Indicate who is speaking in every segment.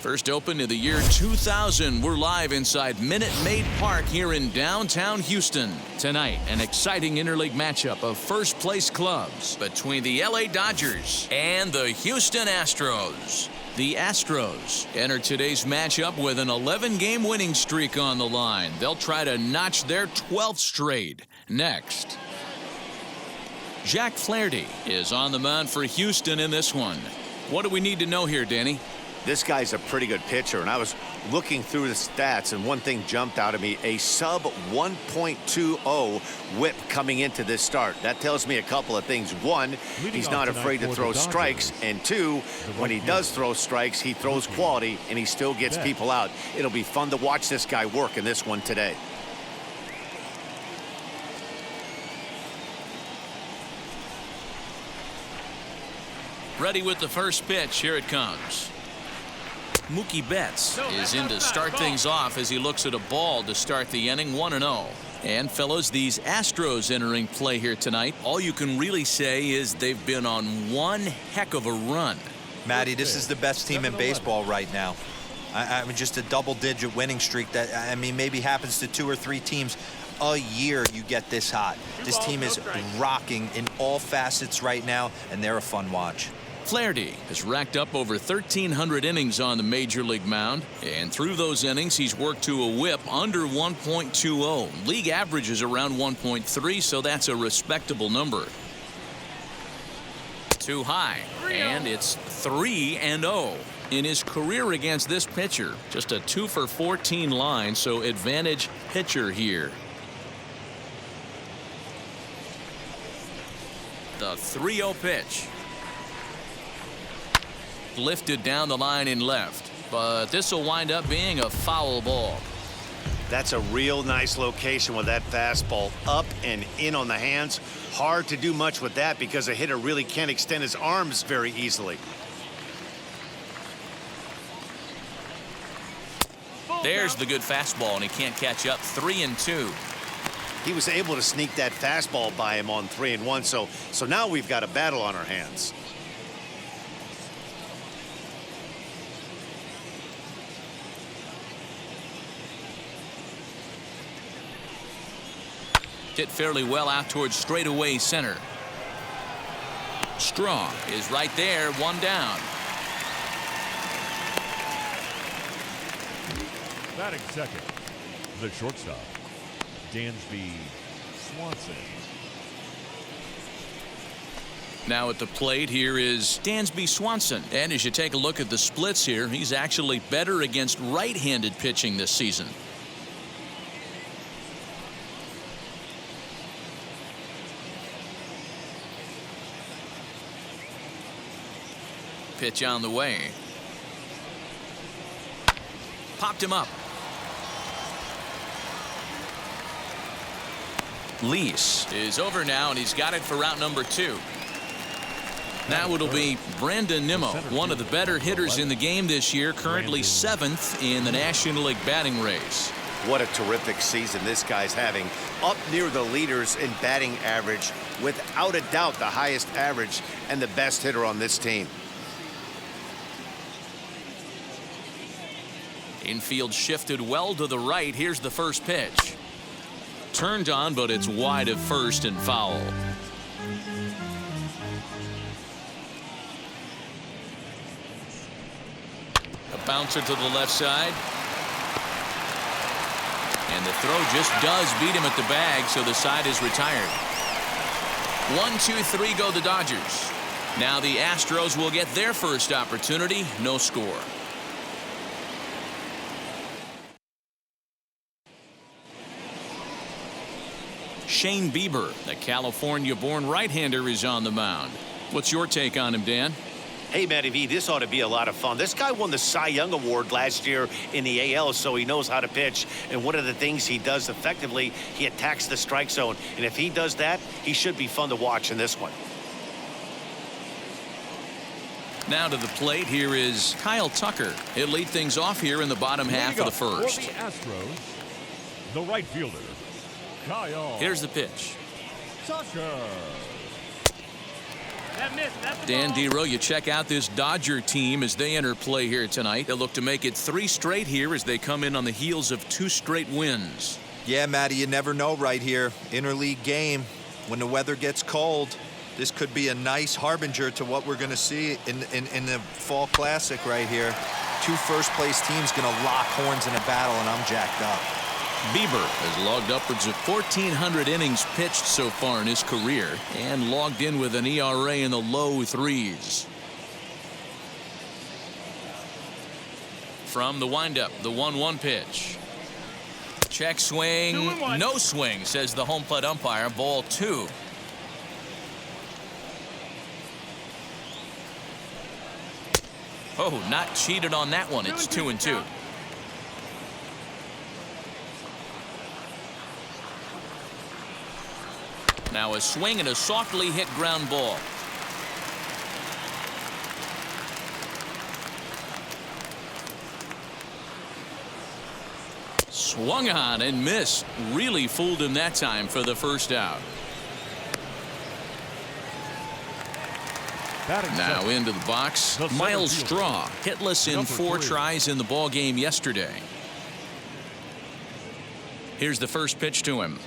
Speaker 1: First opened in the year 2000. We're live inside Minute Maid Park here in downtown Houston. Tonight, an exciting interleague matchup of first-place clubs between the LA Dodgers and the Houston Astros. The Astros enter today's matchup with an 11-game winning streak on the line. They'll try to notch their 12th straight. Next, Jack Flaherty is on the mound for Houston in this one. What do we need to know here, Danny?
Speaker 2: This guy's a pretty good pitcher, and I was looking through the stats, and one thing jumped out at me: a sub 1.20 whip coming into this start. That tells me a couple of things. One, he's not afraid to throw strikes, and two, when he does throw strikes, he throws quality, and he still gets people out. It'll be fun to watch this guy work in this one today.
Speaker 1: Ready with the first pitch. Here it comes. Mookie Betts is in to start things off as he looks at a ball to start the inning. 1-0. And fellows, these Astros entering play here tonight, all you can really say is they've been on one heck of a run.
Speaker 3: Matty, this is the best team in baseball right now. I mean, just a double-digit winning streak that, I mean, maybe happens to 2 or 3 teams a year. You get this hot. This team is rocking in all facets right now, and they're a fun watch.
Speaker 1: Flaherty has racked up over 1,300 innings on the major league mound, and through those innings he's worked to a whip under 1.20. League average is around 1.3, so that's a respectable number. Too high, and it's 3-0 in his career against this pitcher. Just a 2 for 14 line, so advantage pitcher here. The 3-0 pitch. Lifted down the line in left, but this will wind up being a foul ball.
Speaker 2: That's a real nice location with that fastball up and in on the hands. Hard to do much with that because a hitter really can't extend his arms very easily.
Speaker 1: There's the good fastball, and he can't catch up. 3-2.
Speaker 2: He was able to sneak that fastball by him on 3-1, so now we've got a battle on our hands.
Speaker 1: Hit fairly well out towards straightaway center. Strong is right there, 1 down.
Speaker 4: Batting second, the shortstop, Dansby Swanson.
Speaker 1: Now at the plate here is Dansby Swanson, and as you take a look at the splits here, he's actually better against right-handed pitching this season. Pitch on the way. Popped him up. Lease is over now, and he's got it for route number 2. Now it'll be Brandon Nimmo, one of the better hitters in the game this year, currently 7th in the National League batting race.
Speaker 2: What a terrific season this guy's having. Up near the leaders in batting average, without a doubt the highest average and the best hitter on this team.
Speaker 1: Infield shifted well to the right. Here's the first pitch. Turned on, but it's wide of first and foul. A bouncer to the left side. And the throw just does beat him at the bag, so the side is retired. 1-2-3 go the Dodgers. Now the Astros will get their first opportunity. No score. Shane Bieber, the California-born right-hander, is on the mound. What's your take on him, Dan?
Speaker 2: Hey, Matty V, this ought to be a lot of fun. This guy won the Cy Young Award last year in the AL, so he knows how to pitch. And one of the things he does effectively, he attacks the strike zone. And if he does that, he should be fun to watch in this one.
Speaker 1: Now to the plate, here is Kyle Tucker. He'll lead things off here in the bottom half of the first.
Speaker 4: For the Astros, the right fielder, Kyle.
Speaker 1: Here's the pitch.
Speaker 4: Tucker.
Speaker 1: Dan Dero, you check out this Dodger team as they enter play here tonight. They'll look to make it 3 straight here as they come in on the heels of 2 straight wins.
Speaker 3: Yeah, Matty, you never know right here. Interleague game, when the weather gets cold, this could be a nice harbinger to what we're going to see in the Fall Classic right here. 2 first-place teams going to lock horns in a battle, and I'm jacked up.
Speaker 1: Bieber has logged upwards of 1,400 innings pitched so far in his career and logged in with an ERA in the low 3s. From the windup, the 1-1 pitch. Check swing, no swing, says the home plate umpire. Ball 2. Oh, not cheated on that one. It's 2-2. Now a swing and a softly hit ground ball. Swung on and missed. Really fooled him that time for the first out. Now into the box, Miles Straw, hitless in 4 tries in the ball game yesterday. Here's the first pitch to him.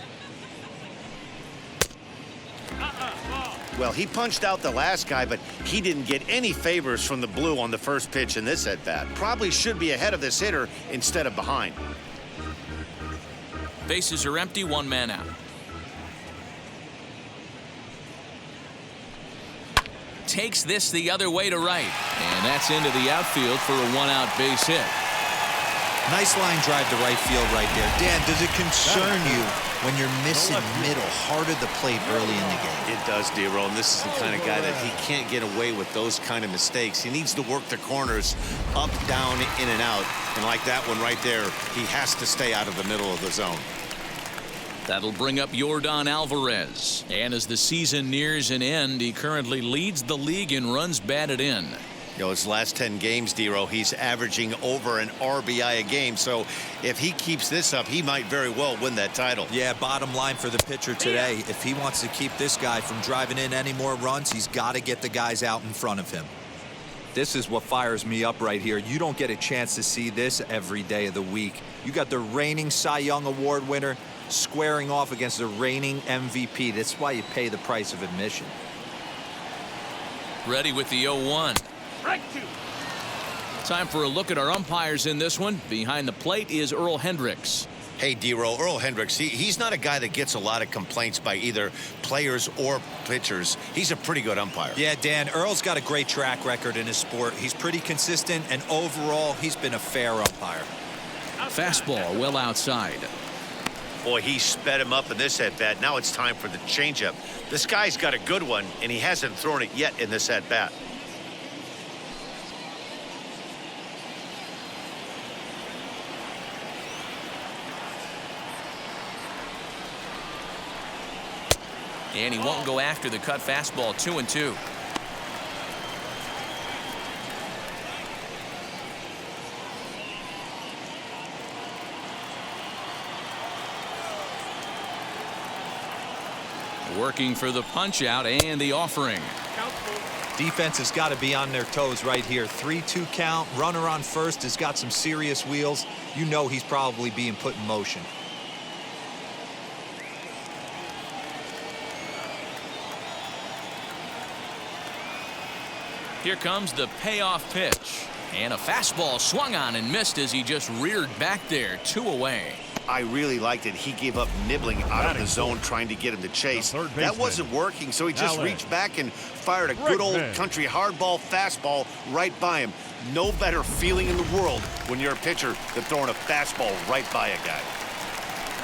Speaker 2: Well, he punched out the last guy, but he didn't get any favors from the blue on the first pitch in this at-bat. Probably should be ahead of this hitter instead of behind.
Speaker 1: Bases are empty, 1 man out. Takes this the other way to right, and that's into the outfield for a 1-out base hit.
Speaker 3: Nice line drive to right field right there. Dan, does it concern you when you're missing middle hard of the plate early in the game?
Speaker 2: It does, Dero, and this is the kind of guy that he can't get away with those kind of mistakes. He needs to work the corners up, down, in and out, and like that one right there, he has to stay out of the middle of the zone.
Speaker 1: That'll bring up Yordan Alvarez, and as the season nears an end, he currently leads the league in runs batted in.
Speaker 2: You know, his last 10 games, Dero, he's averaging over an RBI a game. So if he keeps this up, he might very well win that title.
Speaker 3: Yeah, bottom line for the pitcher today, if he wants to keep this guy from driving in any more runs, he's got to get the guys out in front of him. This is what fires me up right here. You don't get a chance to see this every day of the week. You got the reigning Cy Young Award winner squaring off against the reigning MVP. That's why you pay the price of admission.
Speaker 1: Ready with the 0-1. Time for a look at our umpires in this one. Behind the plate is Earl Hendricks.
Speaker 2: Hey, Dero, Earl Hendricks, he's not a guy that gets a lot of complaints by either players or pitchers. He's a pretty good umpire.
Speaker 3: Yeah, Dan, Earl's got a great track record in his sport. He's pretty consistent, and overall, he's been a fair umpire.
Speaker 1: Fastball well outside.
Speaker 2: Boy, he sped him up in this at-bat. Now it's time for the changeup. This guy's got a good one, and he hasn't thrown it yet in this at-bat.
Speaker 1: And he won't go after the cut fastball. 2-2. Working for the punch out and the offering.
Speaker 3: Defense has got to be on their toes right here. 3-2 count. Runner on first has got some serious wheels. You know he's probably being put in motion.
Speaker 1: Here comes the payoff pitch. And a fastball swung on and missed as he just reared back there. 2 away.
Speaker 2: I really liked it. He gave up nibbling out of the zone trying to get him to chase. That wasn't working, so he just reached back and fired a good old country hardball fastball right by him. No better feeling in the world when you're a pitcher than throwing a fastball right by a guy.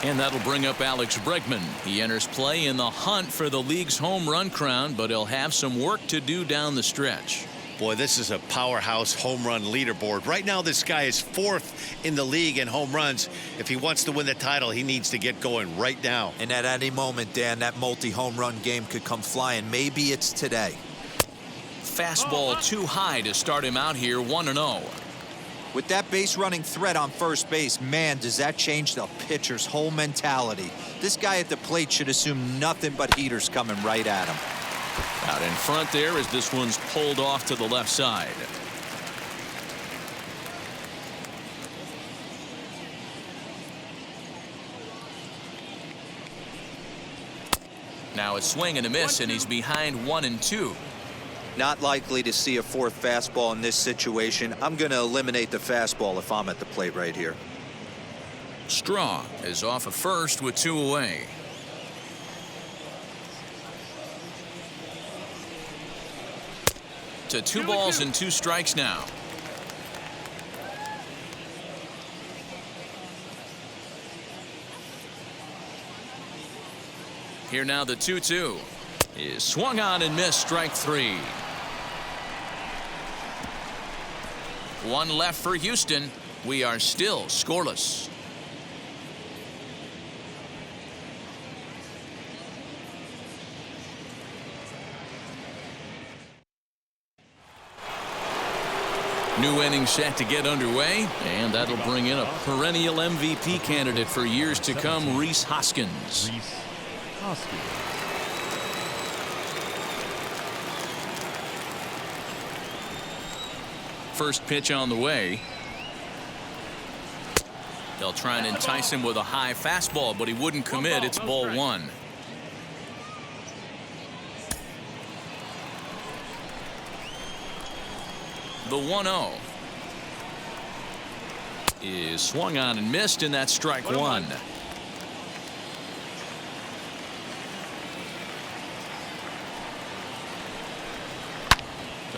Speaker 1: And that'll bring up Alex Bregman. He enters play in the hunt for the league's home run crown, but he'll have some work to do down the stretch.
Speaker 2: Boy, this is a powerhouse home run leaderboard. Right now, this guy is 4th in the league in home runs. If he wants to win the title, he needs to get going right now.
Speaker 3: And at any moment, Dan, that multi-home run game could come flying. Maybe it's today.
Speaker 1: Fastball too high to start him out here. 1-0.
Speaker 3: With that base running threat on first base, man, does that change the pitcher's whole mentality. This guy at the plate should assume nothing but heaters coming right at him.
Speaker 1: Out in front there as this one's pulled off to the left side. Now a swing and a miss, and he's behind 1-2.
Speaker 3: Not likely to see a fourth fastball in this situation. I'm going to eliminate the fastball if I'm at the plate right here.
Speaker 1: Straw is off of first with 2 away. To 2 balls and 2 strikes now. Here now the 2-2 is swung on and missed, strike 3. 1 left for Houston. We are still scoreless. New inning set to get underway, and that'll bring in a perennial MVP candidate for years to come, Rhys Hoskins. First pitch on the way. They'll try and entice him with a high fastball, but he wouldn't commit. It's ball 1. The 1-0 is swung on and missed, and that's strike 1.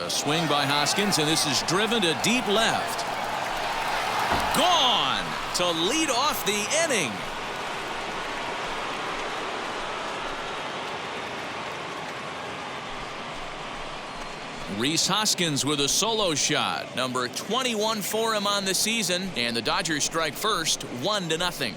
Speaker 1: A swing by Hoskins, and this is driven to deep left. Gone to lead off the inning. Rhys Hoskins with a solo shot, number 21 for him on the season, and the Dodgers strike first, 1-0.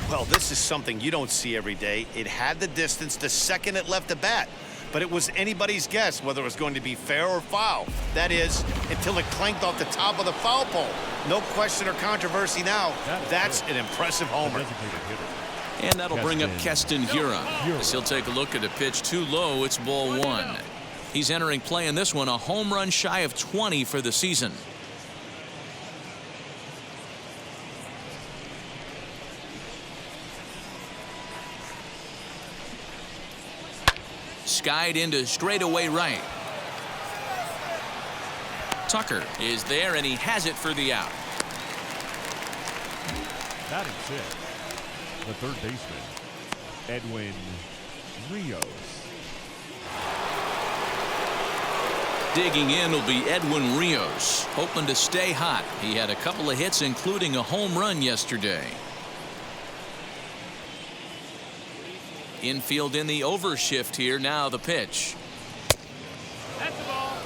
Speaker 2: Well, this is something you don't see every day. It had the distance the second it left the bat, but it was anybody's guess whether it was going to be fair or foul. That is, until it clanked off the top of the foul pole. No question or controversy now. That's an impressive homer.
Speaker 1: And that'll bring up Keston Hiura as he'll take a look at a pitch too low. It's ball 1. He's entering play in this one, a home run shy of 20 for the season. Skied into straightaway right. Tucker is there, and he has it for the out.
Speaker 4: Batting 6, the third baseman, Edwin Rios.
Speaker 1: Digging in will be Edwin Rios, hoping to stay hot. He had a couple of hits, including a home run yesterday. Infield in the overshift here. Now the pitch.
Speaker 5: That's the ball.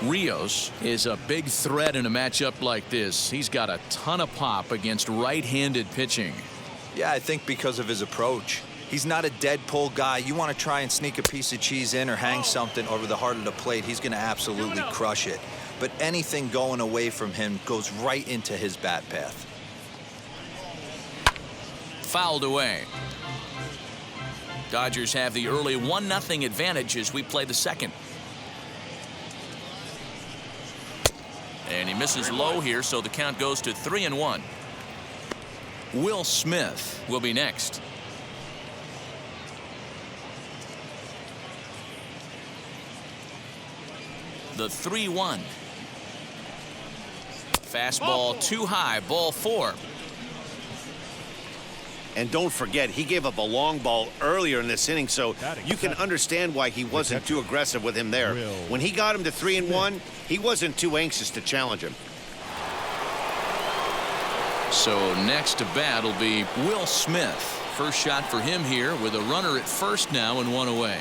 Speaker 1: Rios is a big threat in a matchup like this. He's got a ton of pop against right-handed pitching.
Speaker 3: Yeah, I think because of his approach. He's not a dead pull guy. You want to try and sneak a piece of cheese in or hang something over the heart of the plate, he's going to absolutely crush it. But anything going away from him goes right into his bat path.
Speaker 1: Fouled away. Dodgers have the early 1-0 advantage as we play the second. And he misses low here, so the count goes to 3-1. Will Smith will be next. The 3-1. Fastball too high, ball 4.
Speaker 2: And don't forget, he gave up a long ball earlier in this inning, so you can understand why he wasn't too aggressive with him there. When he got him to 3-1, he wasn't too anxious to challenge him.
Speaker 1: So next to bat will be Will Smith. First shot for him here with a runner at first now and 1 away.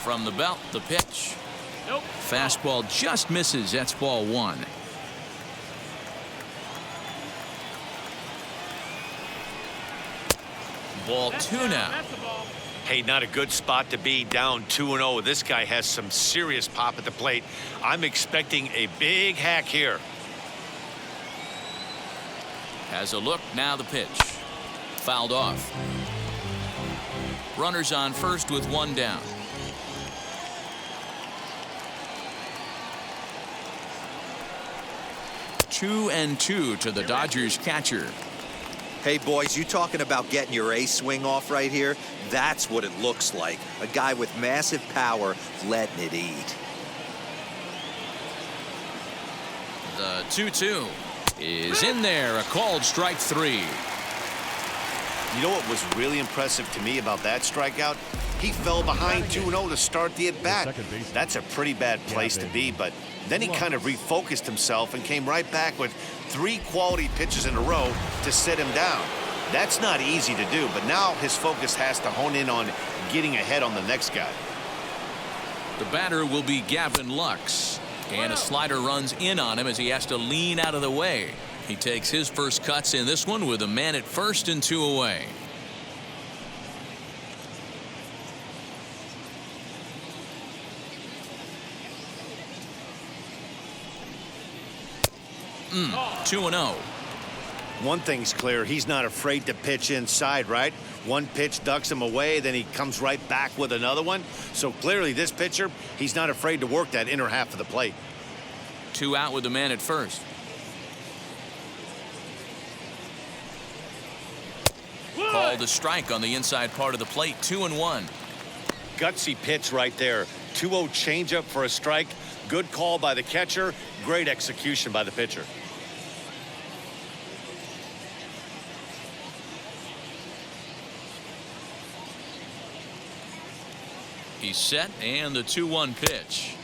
Speaker 1: From the belt, the pitch.
Speaker 5: Nope.
Speaker 1: Fastball just misses. That's ball 1. Ball 2 now.
Speaker 5: That's the ball.
Speaker 2: Hey, not a good spot to be, down 2-0. This guy has some serious pop at the plate. I'm expecting a big hack here.
Speaker 1: Has a look, now the pitch. Fouled off. Runners on first with one down. 2-2 to the Dodgers catcher.
Speaker 3: Hey, boys, you talking about getting your A swing off right here? That's what it looks like. A guy with massive power letting it eat.
Speaker 1: The 2-2 is in there. A called strike 3.
Speaker 2: You know what was really impressive to me about that strikeout? He fell behind 2-0 to start the at-bat. That's a pretty bad place to be, but then he kind of refocused himself and came right back with 3 quality pitches in a row to sit him down. That's not easy to do, but now his focus has to hone in on getting ahead on the next guy.
Speaker 1: The batter will be Gavin Lux, and a slider runs in on him as he has to lean out of the way. He takes his first cuts in this one with a man at first and 2 away. Two 2-0.
Speaker 2: One thing's clear, he's not afraid to pitch inside, right? One pitch ducks him away, then he comes right back with another one. So clearly this pitcher, he's not afraid to work that inner half of the plate.
Speaker 1: 2 out with the man at first. Called a strike on the inside part of the plate. 2-1.
Speaker 2: Gutsy pitch right there. 2-0 changeup for a strike. Good call by the catcher. Great execution by the pitcher.
Speaker 1: He's set, and the 2-1 pitch.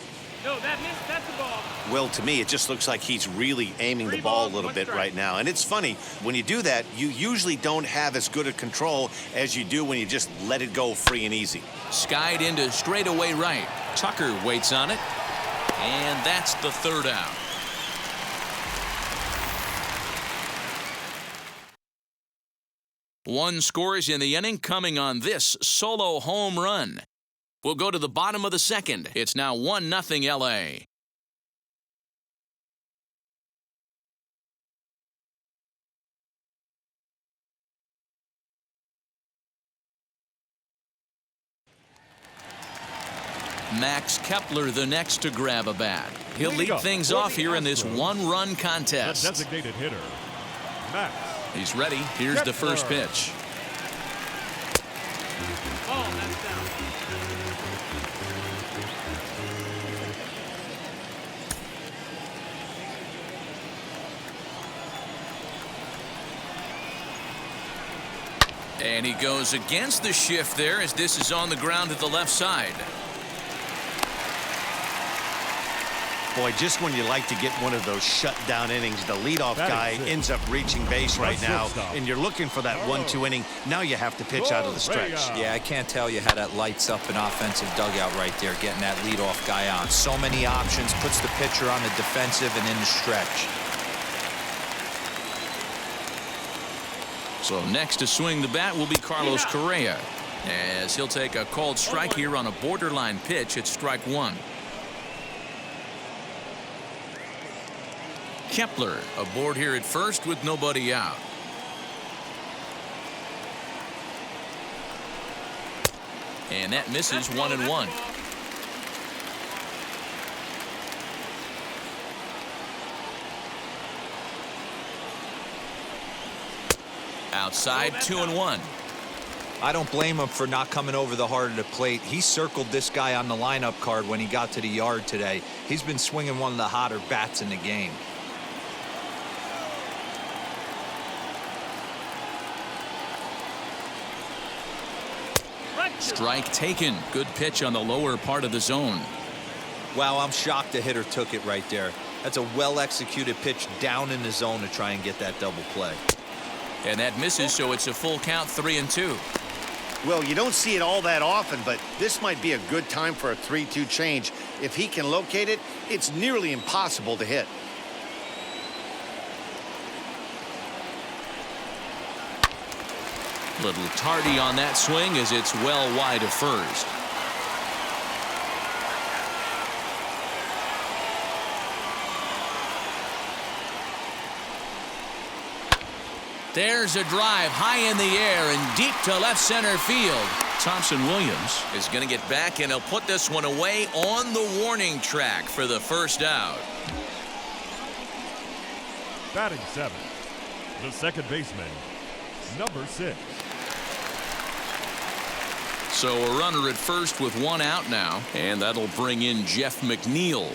Speaker 5: No, that missed. That's the ball.
Speaker 2: Well, to me, it just looks like he's really aiming the ball a little bit right now. And it's funny, when you do that, you usually don't have as good a control as you do when you just let it go free and easy.
Speaker 1: Skied into straightaway right. Tucker waits on it, and that's the 3rd out. One scores in the inning coming on this solo home run. We'll go to the bottom of the 2nd. It's now 1-0 LA. Max Kepler the next to grab a bat. He'll lead things off here in this 1-run contest.
Speaker 4: Designated hitter, Max.
Speaker 1: He's ready. Here's the first pitch.
Speaker 5: Ball, that's down.
Speaker 1: And he goes against the shift there as this is on the ground at the left side.
Speaker 2: Boy, just when you like to get one of those shutdown innings, the leadoff guy ends up reaching base right now, and you're looking for that 1-2 inning. Now you have to pitch out of the stretch.
Speaker 3: Yeah, I can't tell you how that lights up an offensive dugout right there, getting that leadoff guy on. So many options, puts the pitcher on the defensive and in the stretch.
Speaker 1: So next to swing the bat will be Carlos Correa, as he'll take a called strike here on a borderline pitch at strike 1. Kepler aboard here at first with nobody out. And that misses 1-1. Outside, 2-1.
Speaker 3: I don't blame him for not coming over the heart of the plate. He circled this guy on the lineup card when he got to the yard today. He's been swinging one of the hotter bats in the game.
Speaker 1: Strike taken. Good pitch on the lower part of the zone.
Speaker 3: Wow, I'm shocked the hitter took it right there. That's a well-executed pitch down in the zone to try and get that double play.
Speaker 1: And that misses, so it's a full count, 3-2.
Speaker 2: Well, you don't see it all that often, but this might be a good time for a 3-2 change. If he can locate it, it's nearly impossible to hit.
Speaker 1: Little tardy on that swing as it's well wide of first. There's a drive high in the air and deep to left center field. Thompson Williams is going to get back, and he'll put this one away on the warning track for the first out.
Speaker 4: Batting seventh, the second baseman, number 6.
Speaker 1: So a runner at first with one out now, and that'll bring in Jeff McNeil.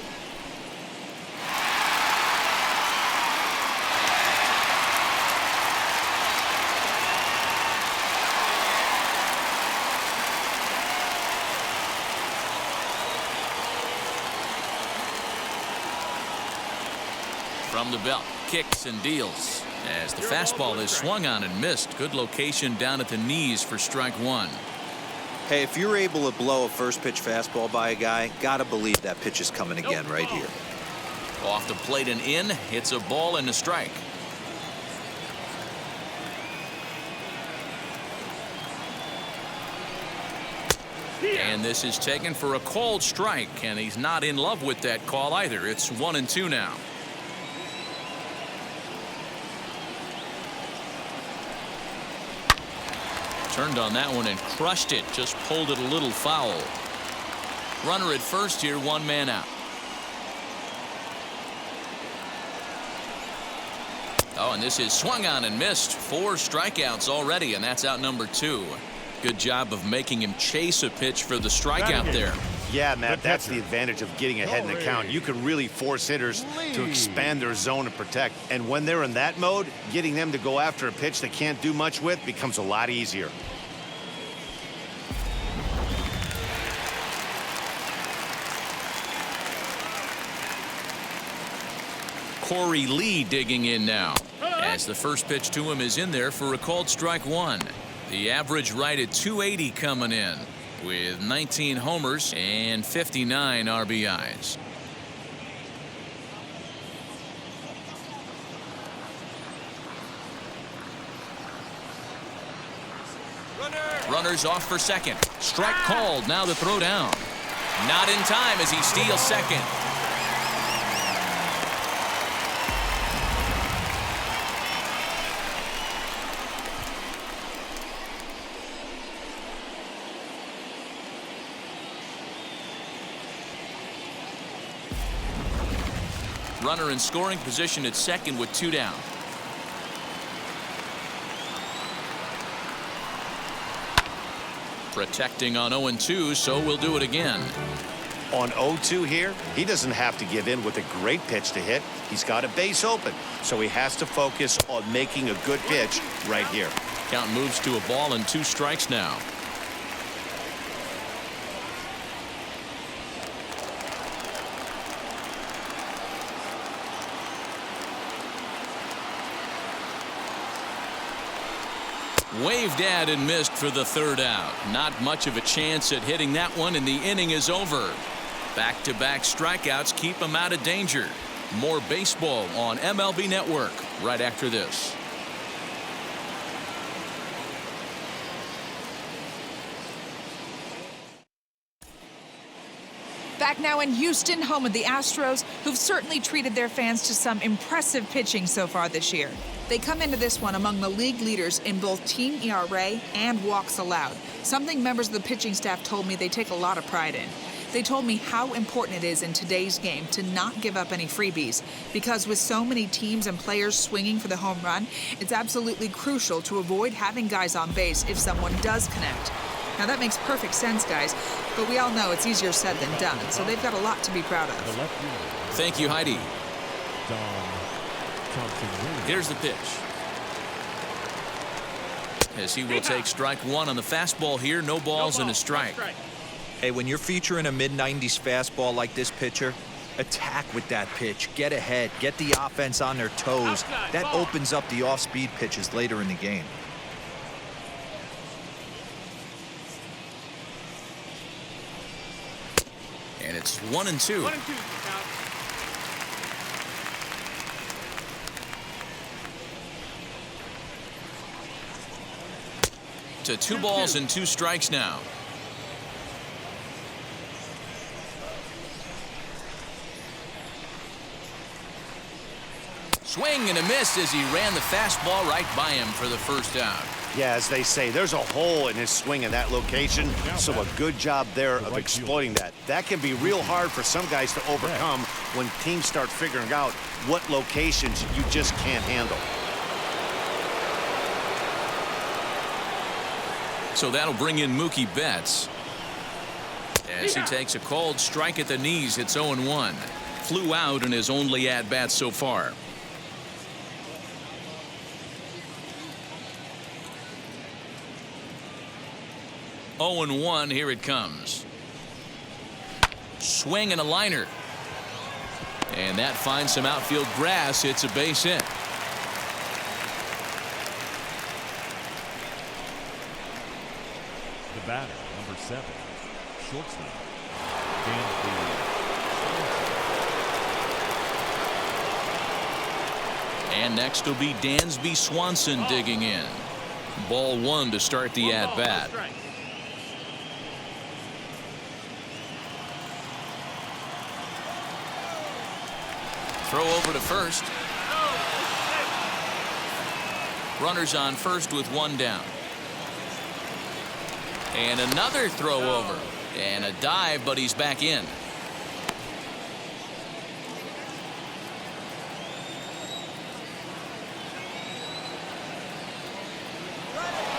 Speaker 1: From the belt, kicks and deals as the fastball is swung on and missed. Good location down at the knees for strike one.
Speaker 3: Hey, if you're able to blow a first pitch fastball by a guy, gotta believe that pitch is coming again right here.
Speaker 1: Off the plate and in, hits a ball and a strike. And this is taken for a called strike, and he's not in love with that call either. It's 1-2 now. Turned on that one and crushed it. Just pulled it a little foul. Runner at first here, one man out. Oh, and this is swung on and missed. 4 strikeouts already, and that's out number 2. Good job of making him chase a pitch for the strikeout there.
Speaker 2: Yeah, Matt, that's the advantage of getting ahead in the count. You can really force hitters to expand their zone and protect. And when they're in that mode, getting them to go after a pitch they can't do much with becomes a lot easier.
Speaker 1: Corey Lee digging in now as the first pitch to him is in there for a called strike one. The average right at 280 coming in with 19 homers and 59 RBIs. Runners off for second. Strike called. Now the throw down. Not in time as he steals second. Runner in scoring position at second with 2 down. Protecting on 0-2, so we'll do it again.
Speaker 2: On 0-2 here, he doesn't have to give in with a great pitch to hit. He's got a base open, so he has to focus on making a good pitch right here.
Speaker 1: Count moves to a ball and 2 strikes now. Waved at and missed for the 3rd out. Not much of a chance at hitting that one, and the inning is over. Back-to-back strikeouts keep him out of danger. More baseball on MLB Network right after this.
Speaker 6: Back now in Houston, home of the Astros, who've certainly treated their fans to some impressive pitching so far this year. They come into this one among the league leaders in both team ERA and walks allowed, something members of the pitching staff told me they take a lot of pride in. They told me how important it is in today's game to not give up any freebies, because with so many teams and players swinging for the home run, it's absolutely crucial to avoid having guys on base if someone does connect. Now that makes perfect sense, guys, but we all know it's easier said than done, so they've got a lot to be proud of.
Speaker 1: Thank you, Heidi.
Speaker 4: Thompson.
Speaker 1: Here's the pitch. As he will take strike one on the fastball here. No balls and a strike.
Speaker 3: Hey, when you're featuring a mid-90s fastball like this pitcher, attack with that pitch. Get ahead. Get the offense on their toes. That opens up the off-speed pitches later in the game.
Speaker 1: And it's 1-2.
Speaker 5: 1-2.
Speaker 1: to 2 balls and 2 strikes now. Swing and a miss as he ran the fastball right by him for the first out.
Speaker 2: Yeah, as they say, there's a hole in his swing in that location, so a good job there of exploiting that. That can be real hard for some guys to overcome when teams start figuring out what locations you just can't handle.
Speaker 1: So that'll bring in Mookie Betts. As he takes a cold strike at the knees, it's 0-1. Flew out in his only at-bat so far. Oh and 1, here it comes. Swing and a liner. And that finds some outfield grass. It's a base hit.
Speaker 4: The batter, number 7, shortstop.
Speaker 1: And next will be Dansby Swanson digging in. Ball 1 to start the at-bat. Throw over to first. Runners on first with 1 down. And another throw over. And a dive, but he's back in.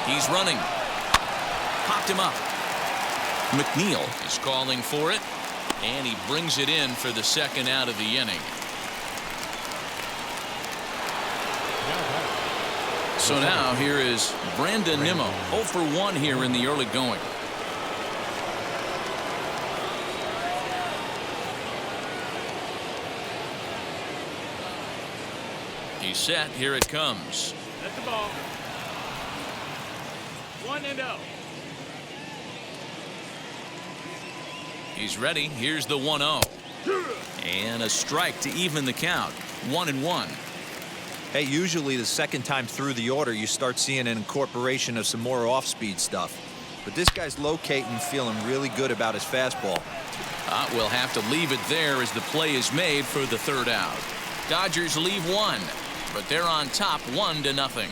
Speaker 1: He's running. Popped him up. McNeil is calling for it. And he brings it in for the second out of the inning. So now here is Brandon Nimmo, 0 for 1 here in the early going. He's set. Here it comes.
Speaker 5: That's the ball. 1-0.
Speaker 1: He's ready. Here's the 1-0. And a strike to even the count. 1-1.
Speaker 3: Hey, usually the second time through the order, you start seeing an incorporation of some more off-speed stuff. But this guy's locating, feeling really good about his fastball.
Speaker 1: We'll have to leave it there as the play is made for the third out. Dodgers leave 1, but they're on top 1-0.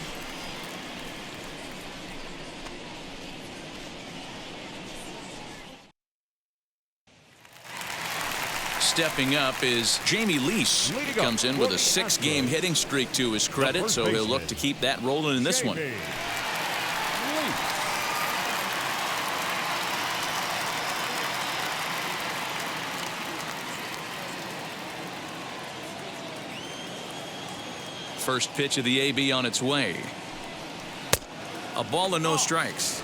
Speaker 1: Stepping up is Jamie Lease. He comes in with a 6-game hitting streak to his credit, so he'll look to keep that rolling in this one. First pitch of the AB on its way. A ball and no strikes.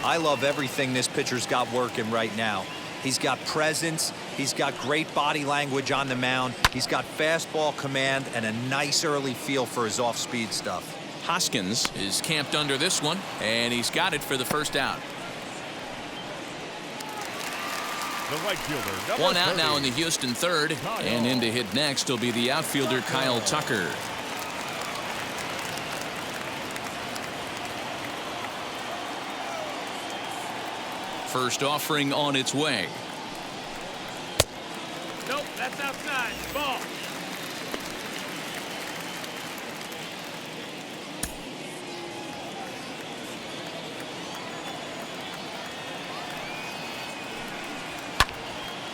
Speaker 3: I love everything this pitcher's got working right now. He's got presence. He's got great body language on the mound. He's got fastball command and a nice early feel for his off-speed stuff.
Speaker 1: Hoskins is camped under this one, and he's got it for the first out.
Speaker 4: The right fielder,
Speaker 1: One out now in the Houston third, and in to hit next will be the outfielder Kyle Tucker. First offering on its way.
Speaker 5: Nope, that's outside. Ball.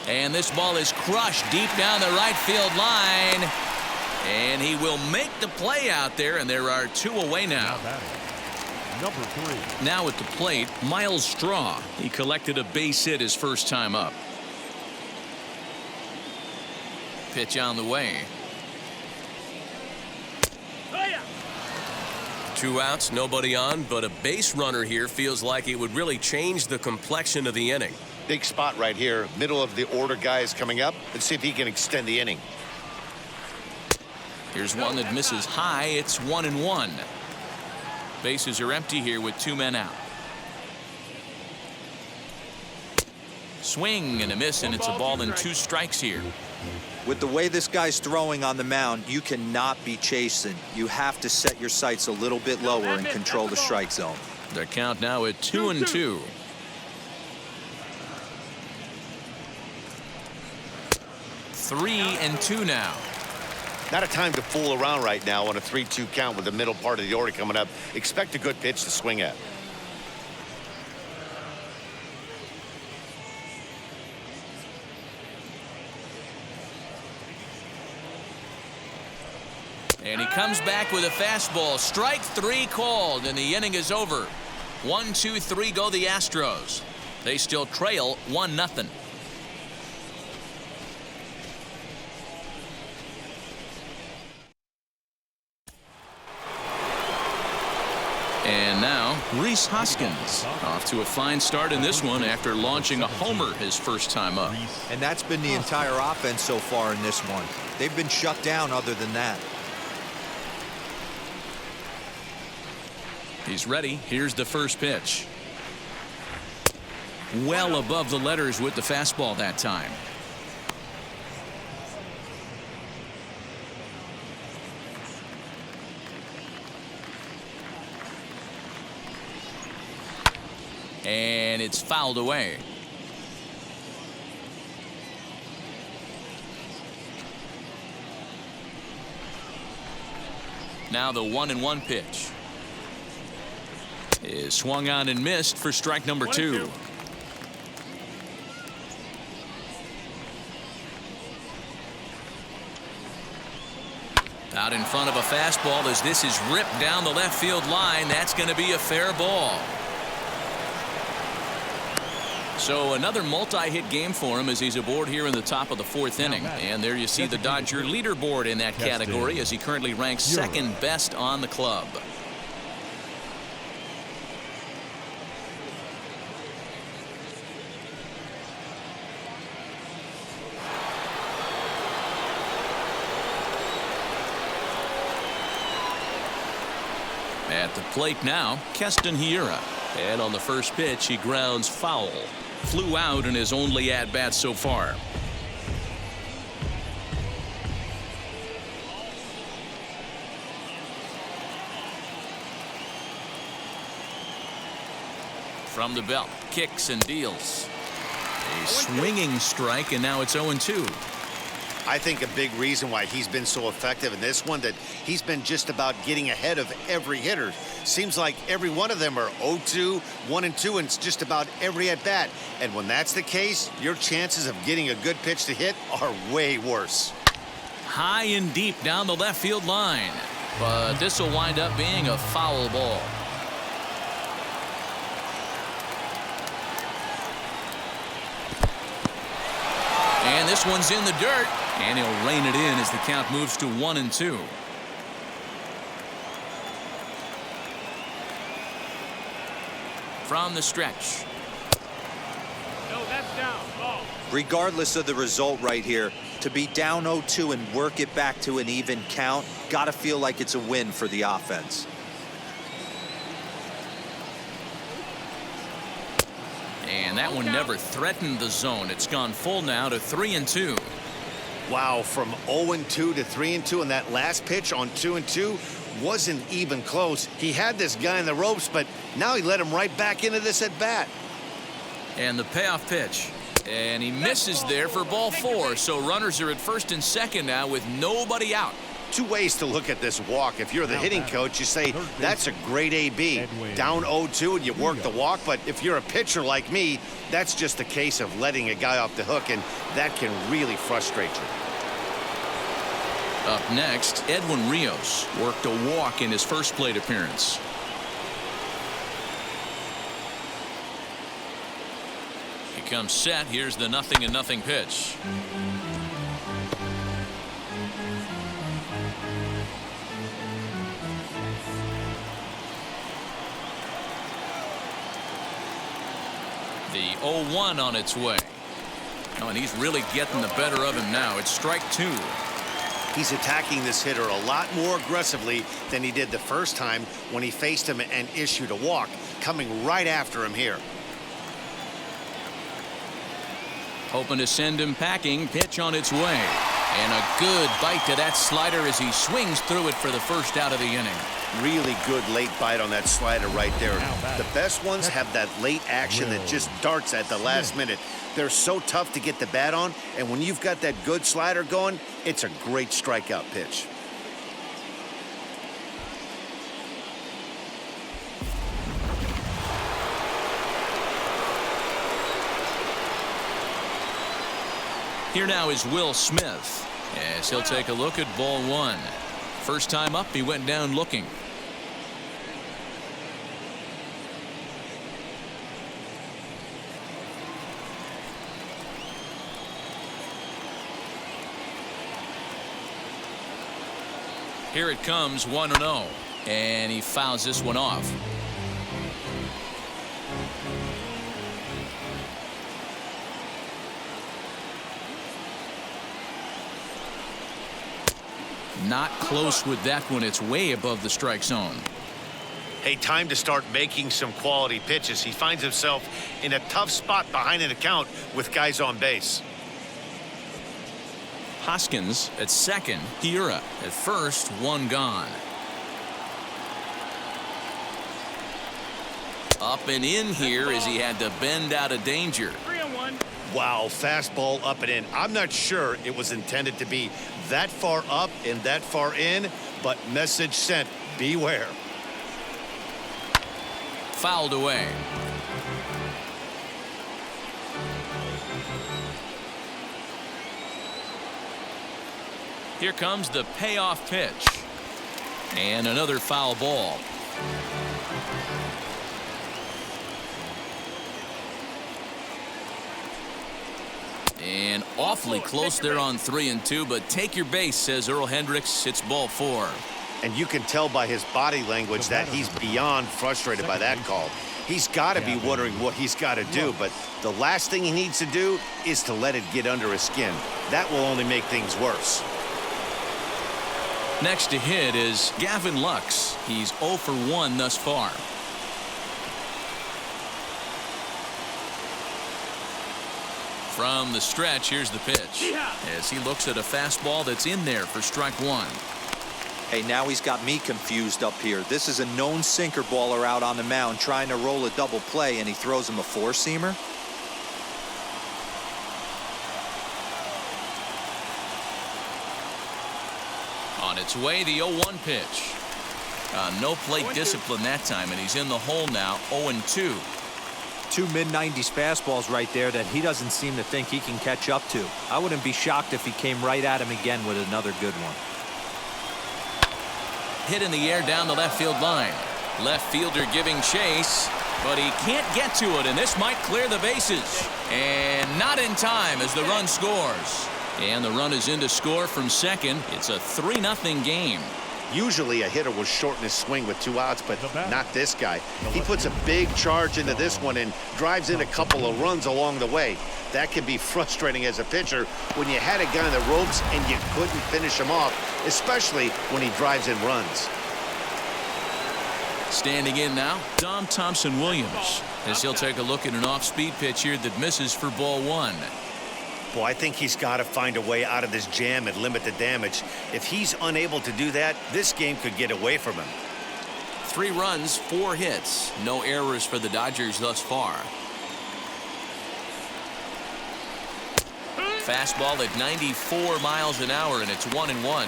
Speaker 1: And this ball is crushed deep down the right field line. And he will make the play out there, and there are 2 away now.
Speaker 4: number 3.
Speaker 1: Now at the plate, Miles Straw. He collected a base hit his first time up. Pitch on the way.
Speaker 7: 2 outs, nobody on, but a base runner here feels like it would really change the complexion of the inning.
Speaker 2: Big spot right here. Middle of the order guy is coming up. Let's see if he can extend the inning.
Speaker 1: Here's one that misses high. It's 1-1. Bases are empty here with 2 men out. Swing and a miss, and it's a ball and 2 strikes here.
Speaker 3: With the way this guy's throwing on the mound, you cannot be chasing. You have to set your sights a little bit lower and control the strike zone.
Speaker 1: The count now at 2-2. Three and two now.
Speaker 2: Not a time to fool around right now on a 3-2 count with the middle part of the order coming up. Expect a good pitch to swing at.
Speaker 1: And he comes back with a fastball. Strike three called, and the inning is over. 1-2-3 go the Astros. They still trail 1-0. And now, Rhys Hoskins off to a fine start in this one after launching a homer his first time up.
Speaker 3: And that's been the entire offense so far in this one. They've been shut down other than that.
Speaker 1: He's ready. Here's the first pitch. Well above the letters with the fastball that time. And it's fouled away. Now the 1-1 pitch is swung on and missed for strike number 2. Out in front of a fastball as this is ripped down the left field line. That's going to be a fair ball. So another multi-hit game for him as he's aboard here in the top of the 4th inning. And there you see the Dodger leaderboard in that category as he currently ranks second best on the club. At the plate now, Keston Hiura. And on the first pitch, he grounds foul. Flew out in his only at-bat so far. From the belt, kicks and deals. A swinging strike, and now it's 0-2.
Speaker 2: I think a big reason why he's been so effective in this one that he's been just about getting ahead of every hitter. Seems like every one of them are 0-2, 1-2, and it's just about every at bat. And when that's the case, your chances of getting a good pitch to hit are way worse.
Speaker 1: High and deep down the left field line, but this will wind up being a foul ball. And this one's in the dirt, and he'll rein it in as the count moves to 1-2. From the stretch.
Speaker 5: No, that's down. Ball.
Speaker 3: Regardless of the result right here, to be down 0-2 and work it back to an even count, got to feel like it's a win for the offense.
Speaker 1: And that one never threatened the zone. It's gone full now to 3-2.
Speaker 2: Wow, from 0-2 to 3-2, and that last pitch on 2-2 wasn't even close. He had this guy in the ropes, but now he let him right back into this at bat.
Speaker 1: And the payoff pitch. And he misses there for ball 4. So runners are at first and second now with nobody out.
Speaker 2: Two ways to look at this walk. If you're the hitting coach, you say that's a great AB. Down 0-2 and you work the walk. But if you're a pitcher like me, that's just a case of letting a guy off the hook, and that can really frustrate you.
Speaker 1: Up next, Edwin Rios worked a walk in his first plate appearance. He comes set. Here's the 0-0 pitch. The 0-1 on its way. Oh, and he's really getting the better of him now. It's strike 2.
Speaker 2: He's attacking this hitter a lot more aggressively than he did the first time when he faced him and issued a walk. Coming right after him here.
Speaker 1: Hoping to send him packing. Pitch on its way. And a good bite to that slider as he swings through it for the first out of the inning.
Speaker 2: Really good late bite on that slider right there. The best ones have that late action that just darts at the last minute. They're so tough to get the bat on, and when you've got that good slider going, it's a great strikeout pitch.
Speaker 1: Here now is Will Smith as he'll take a look at ball one. First time up, he went down looking. Here it comes, 1-0, and he fouls this one off. Not close with that one. It's way above the strike zone.
Speaker 2: Hey, time to start making some quality pitches. He finds himself in a tough spot behind an account with guys on base.
Speaker 1: Hoskins at second. Hiura at first. One gone. Up and in here as he had to bend out of danger.
Speaker 5: 3-1.
Speaker 2: Wow, fastball up and in. I'm not sure it was intended to be that far up and that far in, but message sent, beware.
Speaker 1: Fouled away. Here comes the payoff pitch. And another foul ball. And awfully close there on 3-2, but take your base, says Earl Hendricks. It's ball four.
Speaker 2: And you can tell by his body language that he's beyond frustrated by that call. He's got to be wondering what he's got to do, but the last thing he needs to do is to let it get under his skin. That will only make things worse.
Speaker 1: Next to hit is Gavin Lux. He's 0 for 1 thus far. From the stretch, here's the pitch as he looks at a fastball that's in there for strike one.
Speaker 3: Hey, now he's got me confused up here. This is a known sinker baller out on the mound trying to roll a double play, and he throws him a four-seamer.
Speaker 1: On its way, the 0-1 pitch. No plate discipline that time, and he's in the hole now, 0-2.
Speaker 3: Two mid-90s fastballs right there that he doesn't seem to think he can catch up to. I wouldn't be shocked if he came right at him again with another good one.
Speaker 1: Hit in the air down the left field line. Left fielder giving chase, but he can't get to it, and this might clear the bases. And not in time as the run scores. And the run is in to score from second. It's a 3-0 game.
Speaker 2: Usually a hitter will shorten his swing with 2 outs, but not this guy. He puts a big charge into this one and drives in a couple of runs along the way. That can be frustrating as a pitcher when you had a guy in the ropes and you couldn't finish him off, especially when he drives in runs.
Speaker 1: Standing in now, Dom Thompson-Williams, as he'll take a look at an off-speed pitch here that misses for ball one.
Speaker 2: Boy, I think he's got to find a way out of this jam and limit the damage. If he's unable to do that, this game could get away from him.
Speaker 1: 3 runs, 4 hits. No errors for the Dodgers thus far. Fastball at 94 miles an hour, and it's 1-1.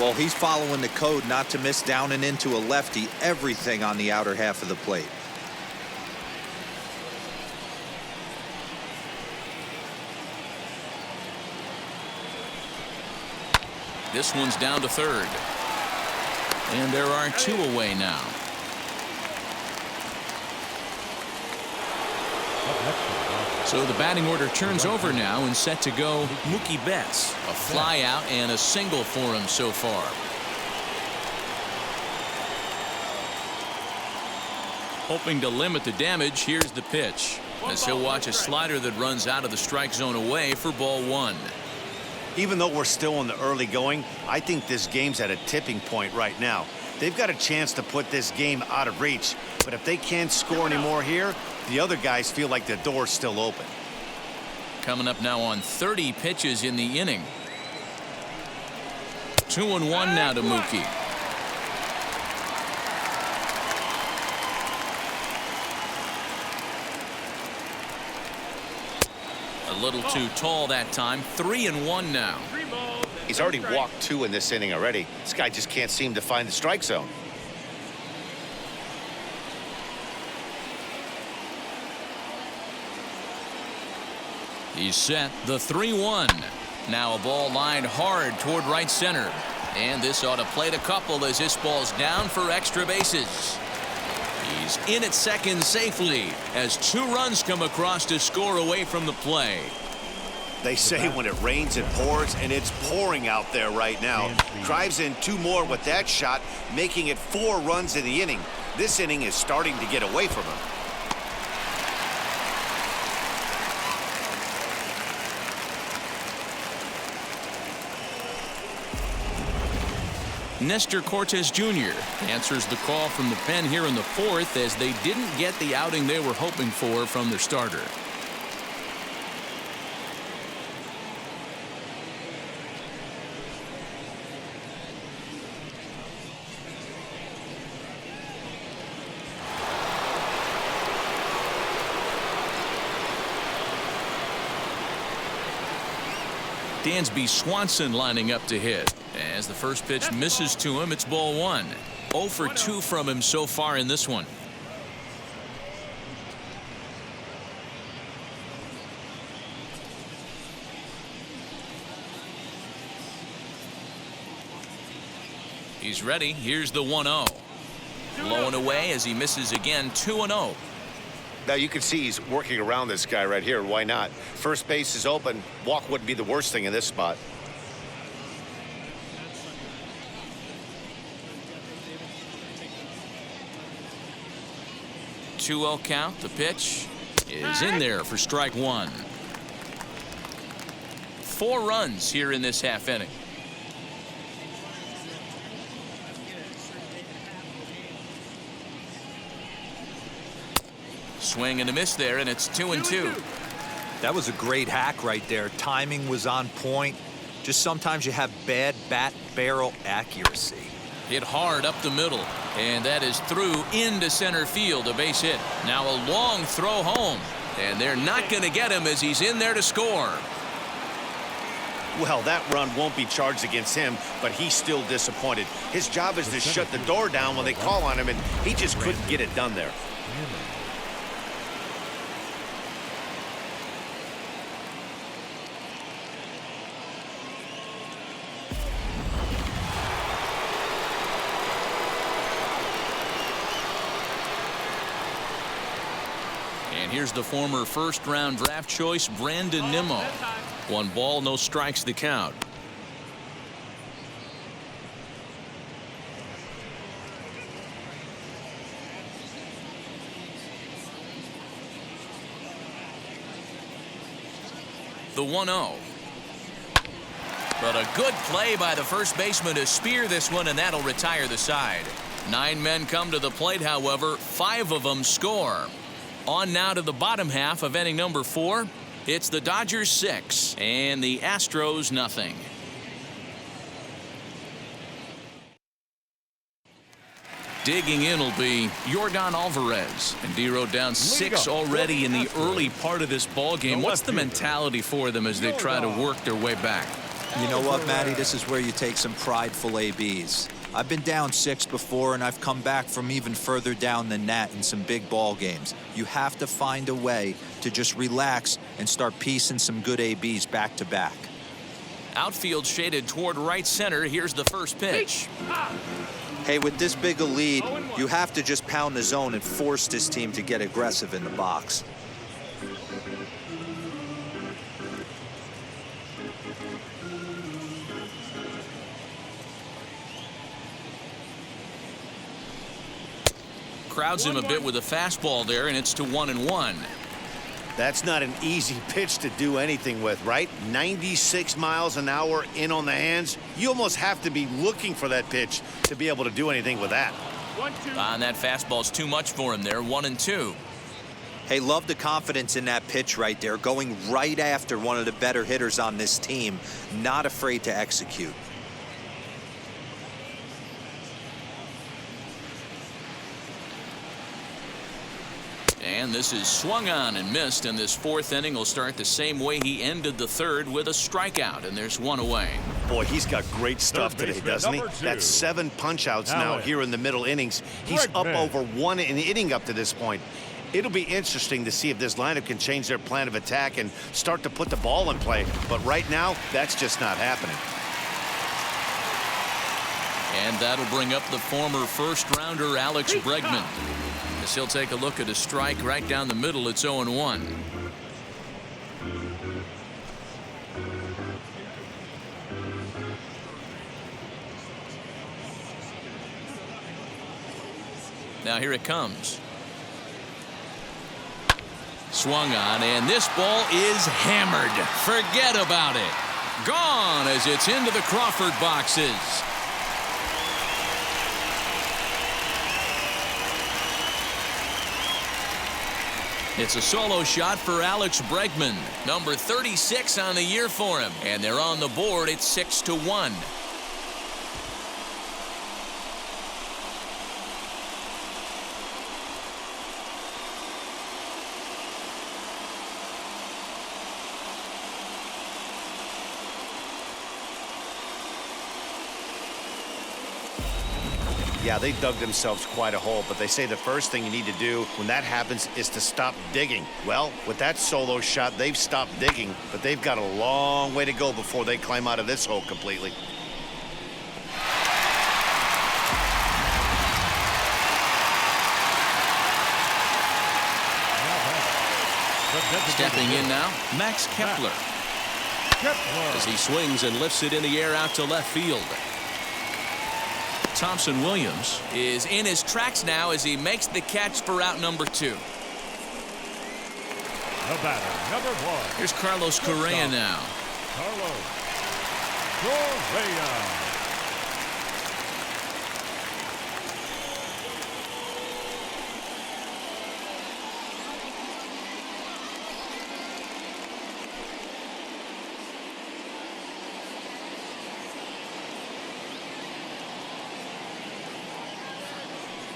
Speaker 3: Well, he's following the code not to miss down and into a lefty. Everything on the outer half of the plate.
Speaker 1: This one's down to third. And there are 2 away now. So the batting order turns over now and set to go Mookie Betts. A fly out and a single for him so far. Hoping to limit the damage, here's the pitch. As he'll watch a slider that runs out of the strike zone away for ball one.
Speaker 2: Even though we're still in the early going, I think this game's at a tipping point right now. They've got a chance to put this game out of reach, but if they can't score anymore here, the other guys feel like the door's still open.
Speaker 1: Coming up now on 30 pitches in the inning. 2-1 now to Mookie. A little too tall that time. 3-1 now.
Speaker 2: He's already walked 2 in this inning already. This guy just can't seem to find the strike zone.
Speaker 1: He's set. The 3-1. Now a ball lined hard toward right center. And this ought to plate a couple as this ball's down for extra bases. He's in at second safely as 2 runs come across to score away from the play.
Speaker 2: They say when it rains it pours, and it's pouring out there right now. Drives in 2 more with that shot, making it 4 runs in the inning. This inning is starting to get away from him.
Speaker 1: Nestor Cortes Jr. answers the call from the pen here in the 4th as they didn't get the outing they were hoping for from their starter. Dansby Swanson lining up to hit. As the first pitch misses to him, it's ball 1. 0 for 2 from him so far in this one. He's ready. Here's the 1-0. Blowing away as he misses again. 2-0.
Speaker 2: Now you can see he's working around this guy right here. Why not? First base is open. Walk wouldn't be the worst thing in this spot.
Speaker 1: .2-0 count. The pitch is in there for strike 1. 4 runs here in this half inning. Swing and a miss there, and it's 2-2.
Speaker 3: That was a great hack right there. Timing was on point. Just sometimes you have bad bat barrel accuracy.
Speaker 1: Hit hard up the middle, and that is through into center field, a base hit. Now a long throw home, and they're not going to get him as he's in there to score.
Speaker 2: Well, that run won't be charged against him, but he's still disappointed. His job is to shut the door down when they call on him, and he just couldn't get it done there.
Speaker 1: And here's the former first-round draft choice, Brandon Nimmo. 1 ball, no strikes to count. The 1-0. But a good play by the first baseman to spear this one, and that'll retire the side. 9 men come to the plate, however. 5 of them score. On now to the bottom half of inning number 4. It's the Dodgers 6 and the Astros nothing. Digging in will be Yordan Alvarez, and D-Row down 6 already in the early part of this ball game. What's the mentality for them as they try to work their way back?
Speaker 3: You know what, Matty? This is where you take some prideful ABs. I've been down 6 before, and I've come back from even further down than that in some big ball games. You have to find a way to just relax and start piecing some good ABs back to back.
Speaker 1: Outfield shaded toward right center. Here's the first pitch.
Speaker 3: Hey, with this big a lead, you have to just pound the zone and force this team to get aggressive in the box.
Speaker 1: Crowds him a bit with a fastball there, and it's to 1-1.
Speaker 2: That's not an easy pitch to do anything with, right? 96 miles an hour in on the hands. You almost have to be looking for that pitch to be able to do anything with that.
Speaker 5: 1-2.
Speaker 1: And that fastball's too much for him there. 1-2.
Speaker 3: Hey, love the confidence in that pitch right there, going right after one of the better hitters on this team, not afraid to execute.
Speaker 1: And this is swung on and missed, and this fourth inning will start the same way he ended the third, with a strikeout, and there's one away.
Speaker 2: Boy, he's got great stuff today, doesn't he? That's 7 punch-outs now here in the middle innings. He's up over 1 inning up to this point. It'll be interesting to see if this lineup can change their plan of attack and start to put the ball in play. But right now, that's just not happening.
Speaker 1: And that'll bring up the former first-rounder Alex Bregman. As he'll take a look at a strike right down the middle. It's 0-1. Now here it comes. Swung on, and this ball is hammered. Forget about it. Gone as it's into the Crawford boxes. It's a solo shot for Alex Bregman, number 36 on the year for him, and they're on the board at 6-1.
Speaker 2: Yeah, they dug themselves quite a hole, but they say the first thing you need to do when that happens is to stop digging. Well, with that solo shot, they've stopped digging, but they've got a long way to go before they climb out of this hole completely.
Speaker 1: Stepping in now, Max Kepler. As he swings and lifts it in the air out to left field. Thompson Williams is in his tracks now as he makes the catch for out number 2.
Speaker 4: The batter, number 1.
Speaker 1: Here's Carlos Correa now.
Speaker 4: Carlos Correa.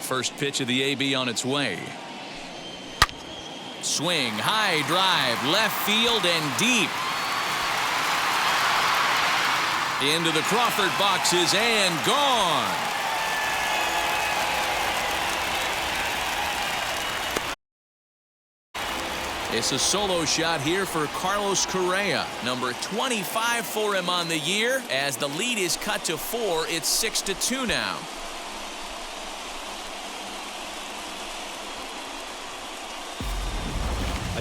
Speaker 1: First pitch of the AB on its way. Swing, high drive, left field and deep. Into the Crawford boxes and gone. It's a solo shot here for Carlos Correa, number 25 for him on the year. As the lead is cut to 4, it's 6-2 now.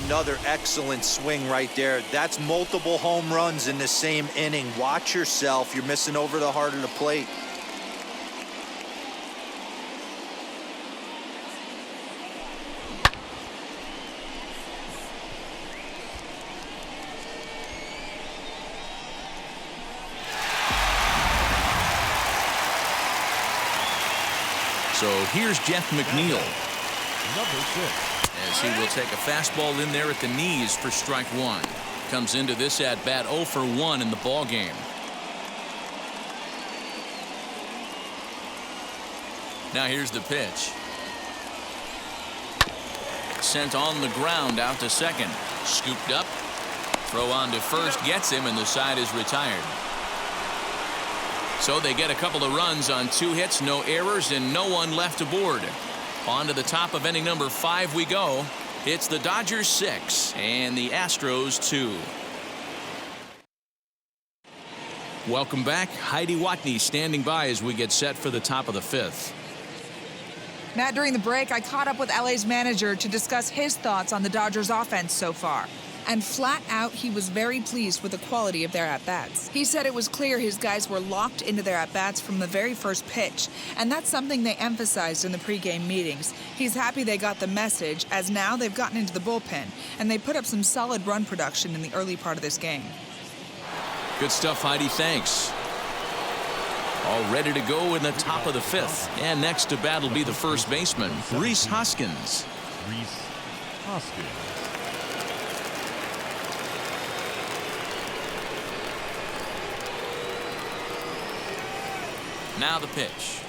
Speaker 3: Another excellent swing right there. That's multiple home runs in the same inning. Watch yourself. You're missing over the heart of the plate.
Speaker 1: So here's Jeff McNeil.
Speaker 4: Number 6.
Speaker 1: As he will take a fastball in there at the knees for strike 1. Comes into this at bat 0 for 1 in the ball game. Now here's the pitch. Sent on the ground out to second. Scooped up. Throw on to first gets him, and the side is retired. So they get a couple of runs on 2 hits, no errors, and no one left aboard. On to the top of inning number 5 we go. It's the Dodgers 6 and the Astros 2. Welcome back. Heidi Watney standing by as we get set for the top of the 5th.
Speaker 6: Matt, during the break, I caught up with LA's manager to discuss his thoughts on the Dodgers offense so far. And flat out, he was very pleased with the quality of their at-bats. He said it was clear his guys were locked into their at-bats from the very first pitch, and that's something they emphasized in the pregame meetings. He's happy they got the message, as now they've gotten into the bullpen, and they put up some solid run production in the early part of this game.
Speaker 1: Good stuff, Heidi. Thanks. All ready to go in the top of the 5th. And next to bat will be the first baseman, Rhys Hoskins.
Speaker 4: Rhys Hoskins.
Speaker 1: Now the pitch.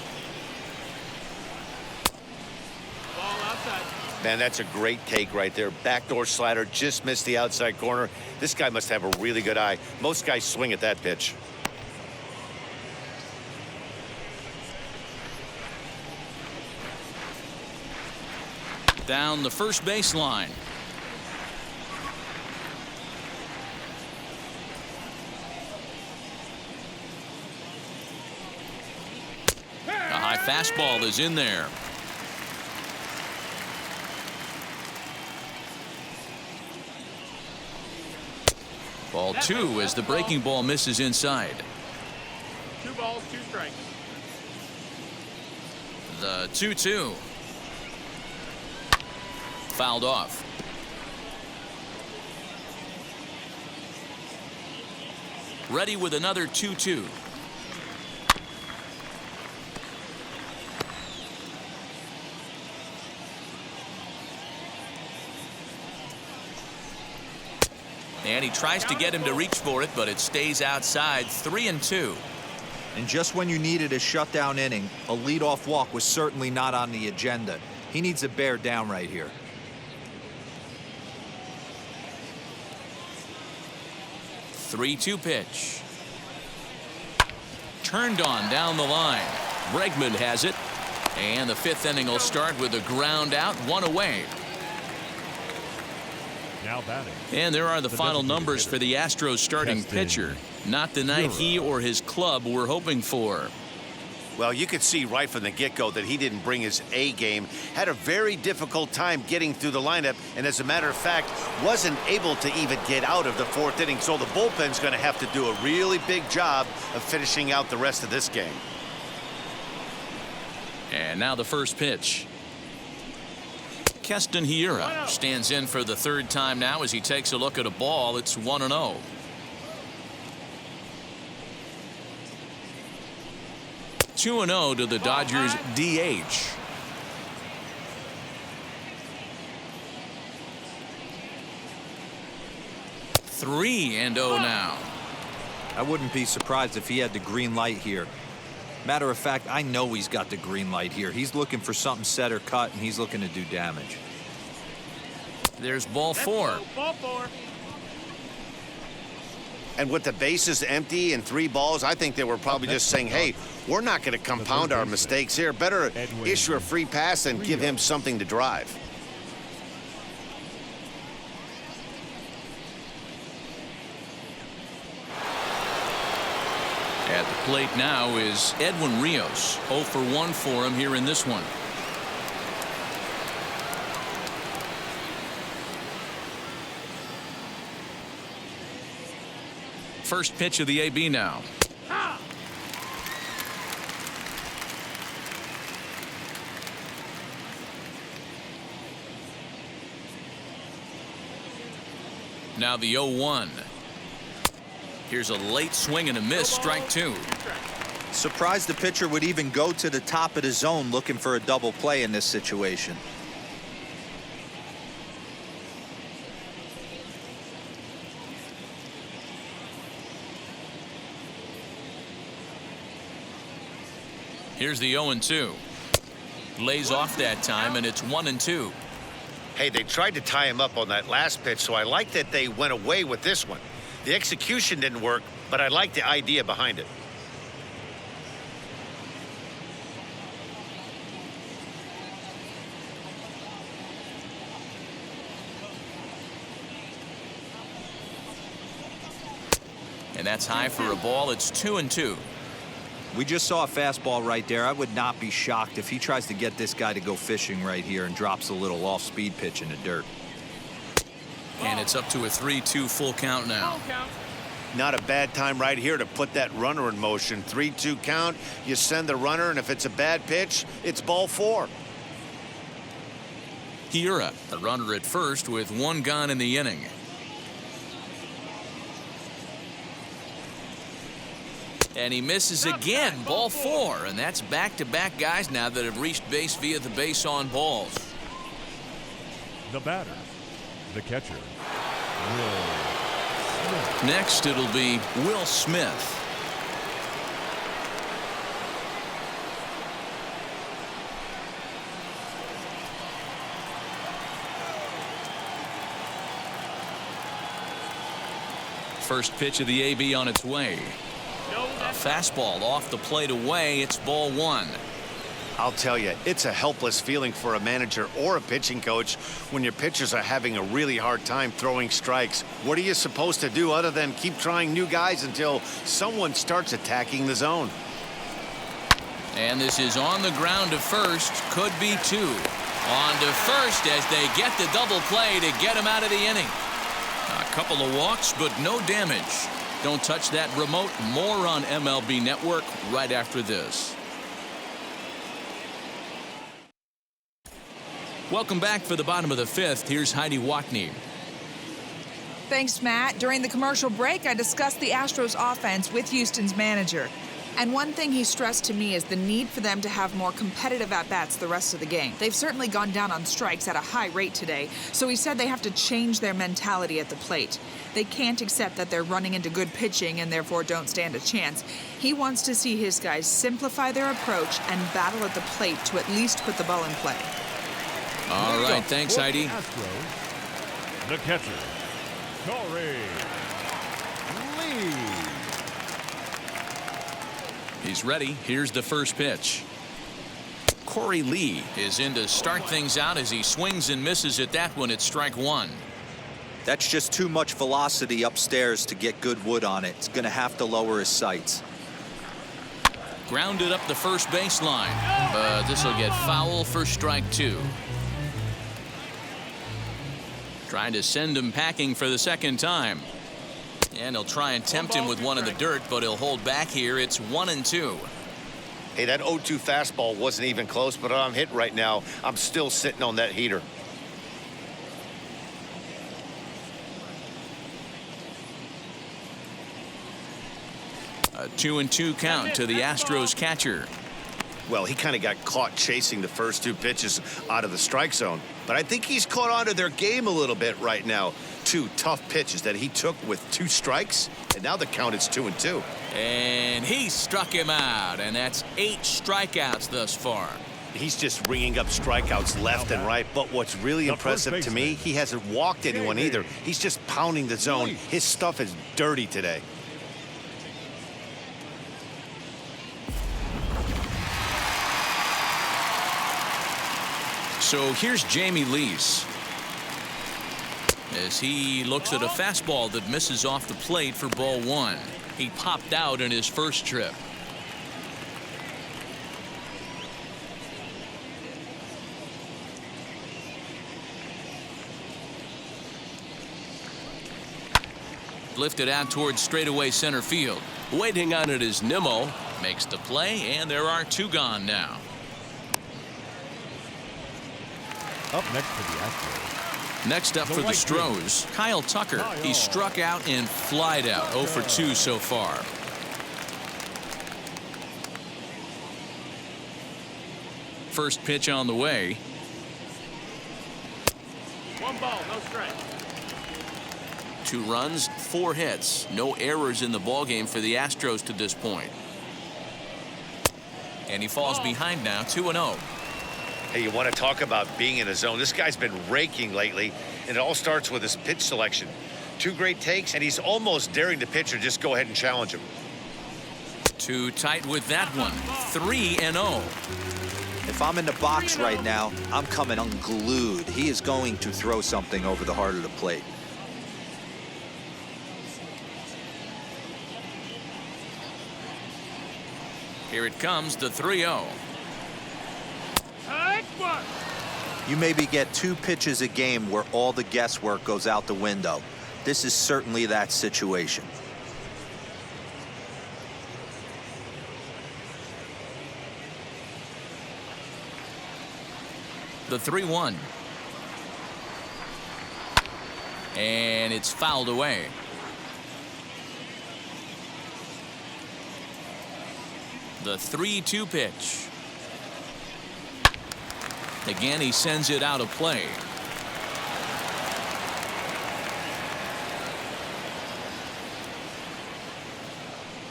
Speaker 5: Ball outside.
Speaker 2: Man, that's a great take right there. Backdoor slider, just missed the outside corner. This guy must have a really good eye. Most guys swing at that pitch.
Speaker 1: Down the first baseline. A high fastball is in there. Ball 2 as the breaking ball misses inside.
Speaker 5: 2 balls, 2 strikes.
Speaker 1: The 2-2. Fouled off. Ready with another 2-2. And he tries to get him to reach for it, but it stays outside. 3-2.
Speaker 3: And just when you needed a shutdown inning, a leadoff walk was certainly not on the agenda. He needs to bear down right here.
Speaker 1: Three-two pitch. Turned on down the line. Bregman has it. And the 5th inning will start with a ground out, 1 away.
Speaker 4: Now batting.
Speaker 1: And there are the final
Speaker 4: designated
Speaker 1: numbers
Speaker 4: hitter.
Speaker 1: for the Astros starting
Speaker 4: Testing.
Speaker 1: pitcher. Not the night he or his club were hoping for.
Speaker 2: Well, you could see right from the get-go that he didn't bring his A game. Had a very difficult time getting through the lineup, and as a matter of fact, wasn't able to even get out of the 4th inning. So the bullpen's going to have to do a really big job of finishing out the rest of this game.
Speaker 1: And now the first pitch. Keston Hiura stands in for the 3rd time now as he takes a look at a ball. It's 1-0. (2-0) to the Dodgers DH. (3-0) now.
Speaker 3: I wouldn't be surprised if he had the green light here. Matter of fact, I know he's got the green light here. He's looking for something set or cut, and he's looking to do damage.
Speaker 1: There's ball 4.
Speaker 5: Ball 4.
Speaker 2: And with the bases empty and 3 balls, I think they were probably just saying, hey, we're not going to compound our mistakes here. Better issue a free pass and give him something to drive.
Speaker 1: At the plate now is Edwin Rios. 0 for 1 for him here in this one. First pitch of the AB now. Now the 0-1. Here's a late swing and a miss. Strike 2.
Speaker 3: Surprised the pitcher would even go to the top of the zone looking for a double play in this situation.
Speaker 1: Here's the 0-2. Lays off that time, and it's 1-2.
Speaker 2: Hey, they tried to tie him up on that last pitch, so I like that they went away with this one. The execution didn't work, but I like the idea behind it.
Speaker 1: And that's high for a ball. It's 2-2.
Speaker 3: We just saw a fastball right there. I would not be shocked if he tries to get this guy to go fishing right here and drops a little off-speed pitch in the dirt.
Speaker 1: And it's up to a 3-2 full count now.
Speaker 2: Not a bad time right here to put that runner in motion. 3-2 count. You send the runner, and if it's a bad pitch, it's ball 4.
Speaker 1: Hiura, the runner at first with 1 gone in the inning. And he misses again. Ball 4. And that's back-to-back guys now that have reached base via the base on balls.
Speaker 4: The batter, the catcher, Will Smith.
Speaker 1: Next, it'll be Will Smith. First pitch of the AB on its way. A fastball off the plate away. It's ball one.
Speaker 2: I'll tell you, it's a helpless feeling for a manager or a pitching coach when your pitchers are having a really hard time throwing strikes. What are you supposed to do other than keep trying new guys until someone starts attacking the zone?
Speaker 1: And this is on the ground to first. Could be two. On to first as they get the double play to get him out of the inning. A couple of walks, but no damage. Don't touch that remote. More on MLB Network right after this. Welcome back for the bottom of the fifth. Here's Heidi Watney.
Speaker 6: Thanks, Matt. During the commercial break, I discussed the Astros offense with Houston's manager. And one thing he stressed to me is the need for them to have more competitive at-bats the rest of the game. They've certainly gone down on strikes at a high rate today, so he said they have to change their mentality at the plate. They can't accept that they're running into good pitching and therefore don't stand a chance. He wants to see his guys simplify their approach and battle at the plate to at least put the ball in play.
Speaker 1: All right, thanks, Heidi.
Speaker 4: Astros, the catcher, Corey Lee.
Speaker 1: He's ready. Here's the first pitch. Corey Lee is in to start things out as he swings and misses at that one. It's strike one.
Speaker 3: That's just too much velocity upstairs to get good wood on it. It's going to have to lower his sights.
Speaker 1: Grounded up the first baseline, but this will get foul for strike two. Trying to send him packing for the second time. And he'll try and tempt him with one in the dirt, but he'll hold back here. It's 1-2.
Speaker 2: Hey, that 0-2 fastball wasn't even close, but I'm hit right now. I'm still sitting on that heater.
Speaker 1: A 2-2 count to the Astros catcher.
Speaker 2: Well, he kind of got caught chasing the first two pitches out of the strike zone. But I think he's caught on to their game a little bit right now. Two tough pitches that he took with two strikes, and now the count is 2-2.
Speaker 1: And he struck him out, and that's 8 strikeouts thus far.
Speaker 2: He's just ringing up strikeouts left and right. But what's really impressive to me, he hasn't walked anyone either. He's just pounding the zone. His stuff is dirty today.
Speaker 1: So here's Jamie Lease as he looks at a fastball that misses off the plate for ball one. He popped out in his first trip. Lifted out towards straightaway center field.
Speaker 7: Waiting on it is Nimmo.
Speaker 1: Makes the play, and there are 2 gone now.
Speaker 4: Up next for the Astros.
Speaker 1: Next up for the Astros, Kyle Tucker. He struck out and flied out. 0 for 2 so far. First pitch on the way.
Speaker 5: 1 ball, no strike.
Speaker 1: 2 runs, 4 hits. No errors in the ballgame for the Astros to this point. And he falls behind now, 2-0.
Speaker 2: Hey, you want to talk about being in a zone? This guy's been raking lately, and it all starts with his pitch selection. 2 great takes, and he's almost daring the pitcher just go ahead and challenge him.
Speaker 1: Too tight with that one. 3-0.
Speaker 3: If I'm in the box right now, I'm coming unglued. He is going to throw something over the heart of the plate.
Speaker 1: Here it comes, the 3-0.
Speaker 3: You maybe get 2 pitches a game where all the guesswork goes out the window. This is certainly that situation.
Speaker 1: The 3-1. And it's fouled away. The 3-2 pitch. Again, he sends it out of play.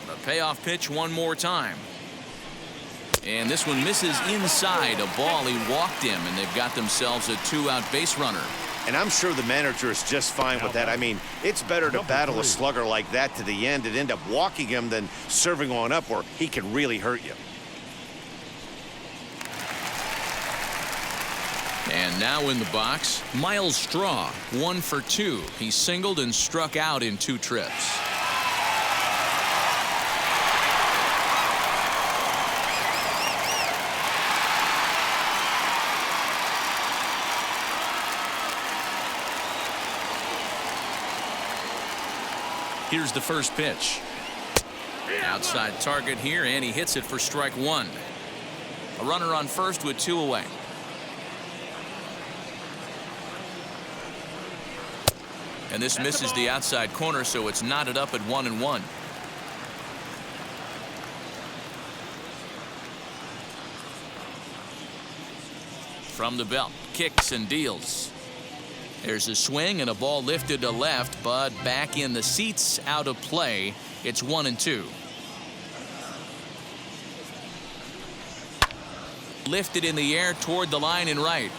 Speaker 1: The payoff pitch one more time. And this one misses inside. A ball he walked him, and they've got themselves a 2-out base runner.
Speaker 2: And I'm sure the manager is just fine with that. I mean, it's better to battle a slugger like that to the end and end up walking him than serving on up where he can really hurt you.
Speaker 1: And now in the box, Miles Straw, 1 for 2. He singled and struck out in 2 trips. Here's the first pitch. Outside target here, and he hits it for strike 1. A runner on first with 2 away. And this misses the outside corner, so it's knotted up at 1-1. From the belt, kicks and deals. There's a swing and a ball lifted to left, but back in the seats, out of play. It's 1-2. Lifted in the air toward the line and right.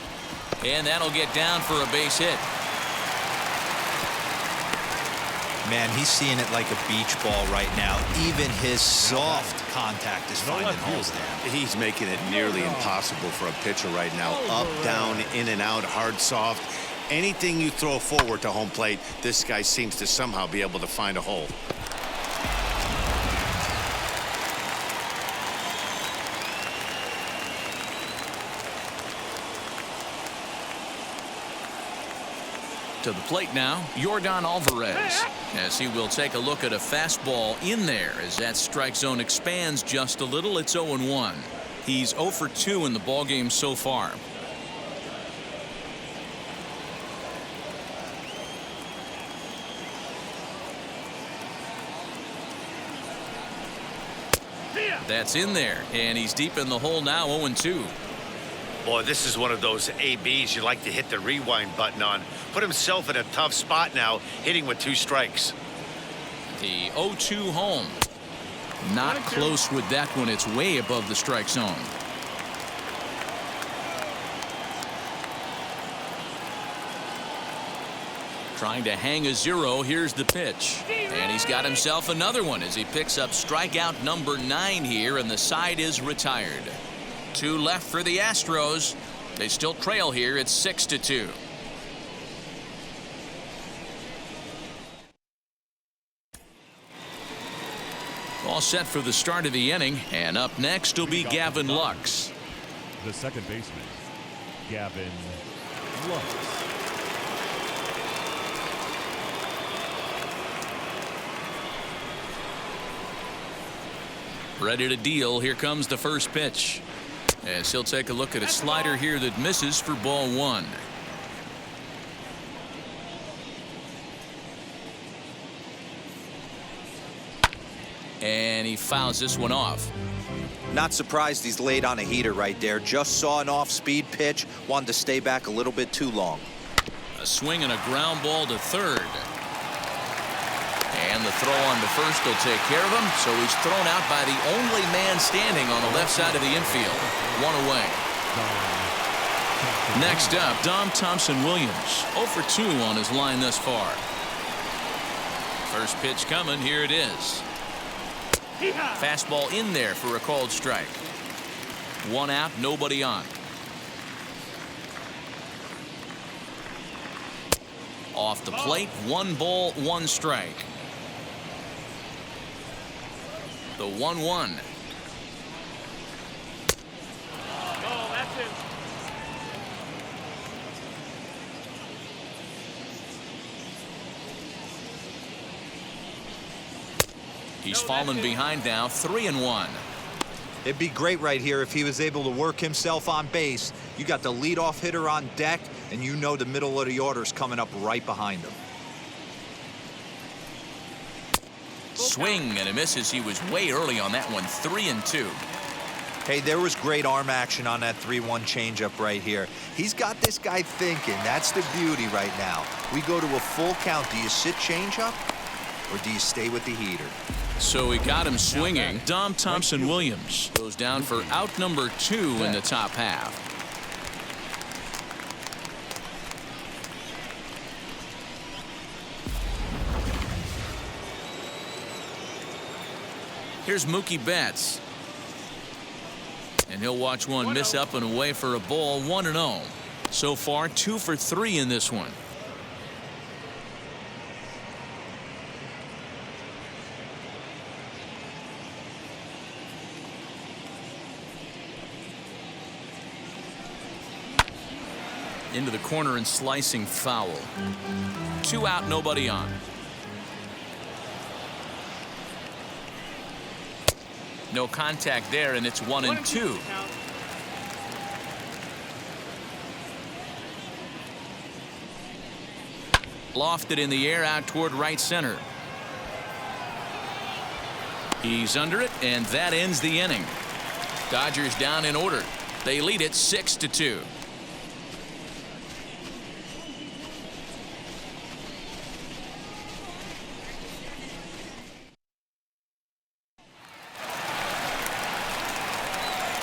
Speaker 1: And that'll get down for a base hit.
Speaker 3: Man, he's seeing it like a beach ball right now. Even his soft contact is finding holes there.
Speaker 2: He's making it nearly impossible for a pitcher right now. Up, down, in and out, hard, soft. Anything you throw forward to home plate, this guy seems to somehow be able to find a hole.
Speaker 1: To the plate now, Yordan Alvarez, as he will take a look at a fastball in there as that strike zone expands just a little. It's 0-1. He's 0 for 2 in the ballgame so far. That's in there, and he's deep in the hole now, 0-2.
Speaker 2: Boy, this is one of those ABs you like to hit the rewind button on. Put himself in a tough spot now, hitting with 2 strikes.
Speaker 1: The 0-2 home. Not close with that one. It's way above the strike zone. Trying to hang a 0. Here's the pitch. And he's got himself another one as he picks up strikeout number 9 here, and the side is retired. 2 left for the Astros. They still trail here. It's 6-2. All set for the start of the inning, and up next will be Gavin Lux.
Speaker 4: The second baseman, Gavin Lux.
Speaker 1: Ready to deal. Here comes the first pitch. As he'll take a look at a slider here that misses for ball 1. And he fouls this one off.
Speaker 3: Not surprised he's laid on a heater right there. Just saw an off-speed pitch. Wanted to stay back a little bit too long.
Speaker 1: A swing and a ground ball to third. And the throw on to first will take care of him. So he's thrown out by the only man standing on the left side of the infield. 1 away. Next up, Dom Thompson-Williams. 0 for 2 on his line thus far. First pitch coming. Here it is. Fastball in there for a called strike. 1 out, nobody on. Off the plate, 1 ball, 1 strike. The 1-1.
Speaker 5: Oh, that's it.
Speaker 1: He's fallen behind now, 3-1.
Speaker 3: It'd be great right here if he was able to work himself on base. You got the leadoff hitter on deck, and you know the middle of the order's coming up right behind him.
Speaker 1: Swing and a miss as he was way early on that one. 3-2.
Speaker 3: Hey, there was great arm action on that 3-1 changeup right here. He's got this guy thinking. That's the beauty right now. We go to a full count. Do you sit changeup or do you stay with the heater?
Speaker 1: So he got him swinging. Dom Thompson-Williams goes down for out number 2 in the top half. Here's Mookie Betts. And he'll watch one miss up and away for a ball. 1-0. So far 2 for 3 in this one. Into the corner and slicing foul. 2 out, nobody on. No contact there, and it's 1-2. Lofted in the air out toward right center. He's under it, and that ends the inning. Dodgers down in order. They lead it 6-2.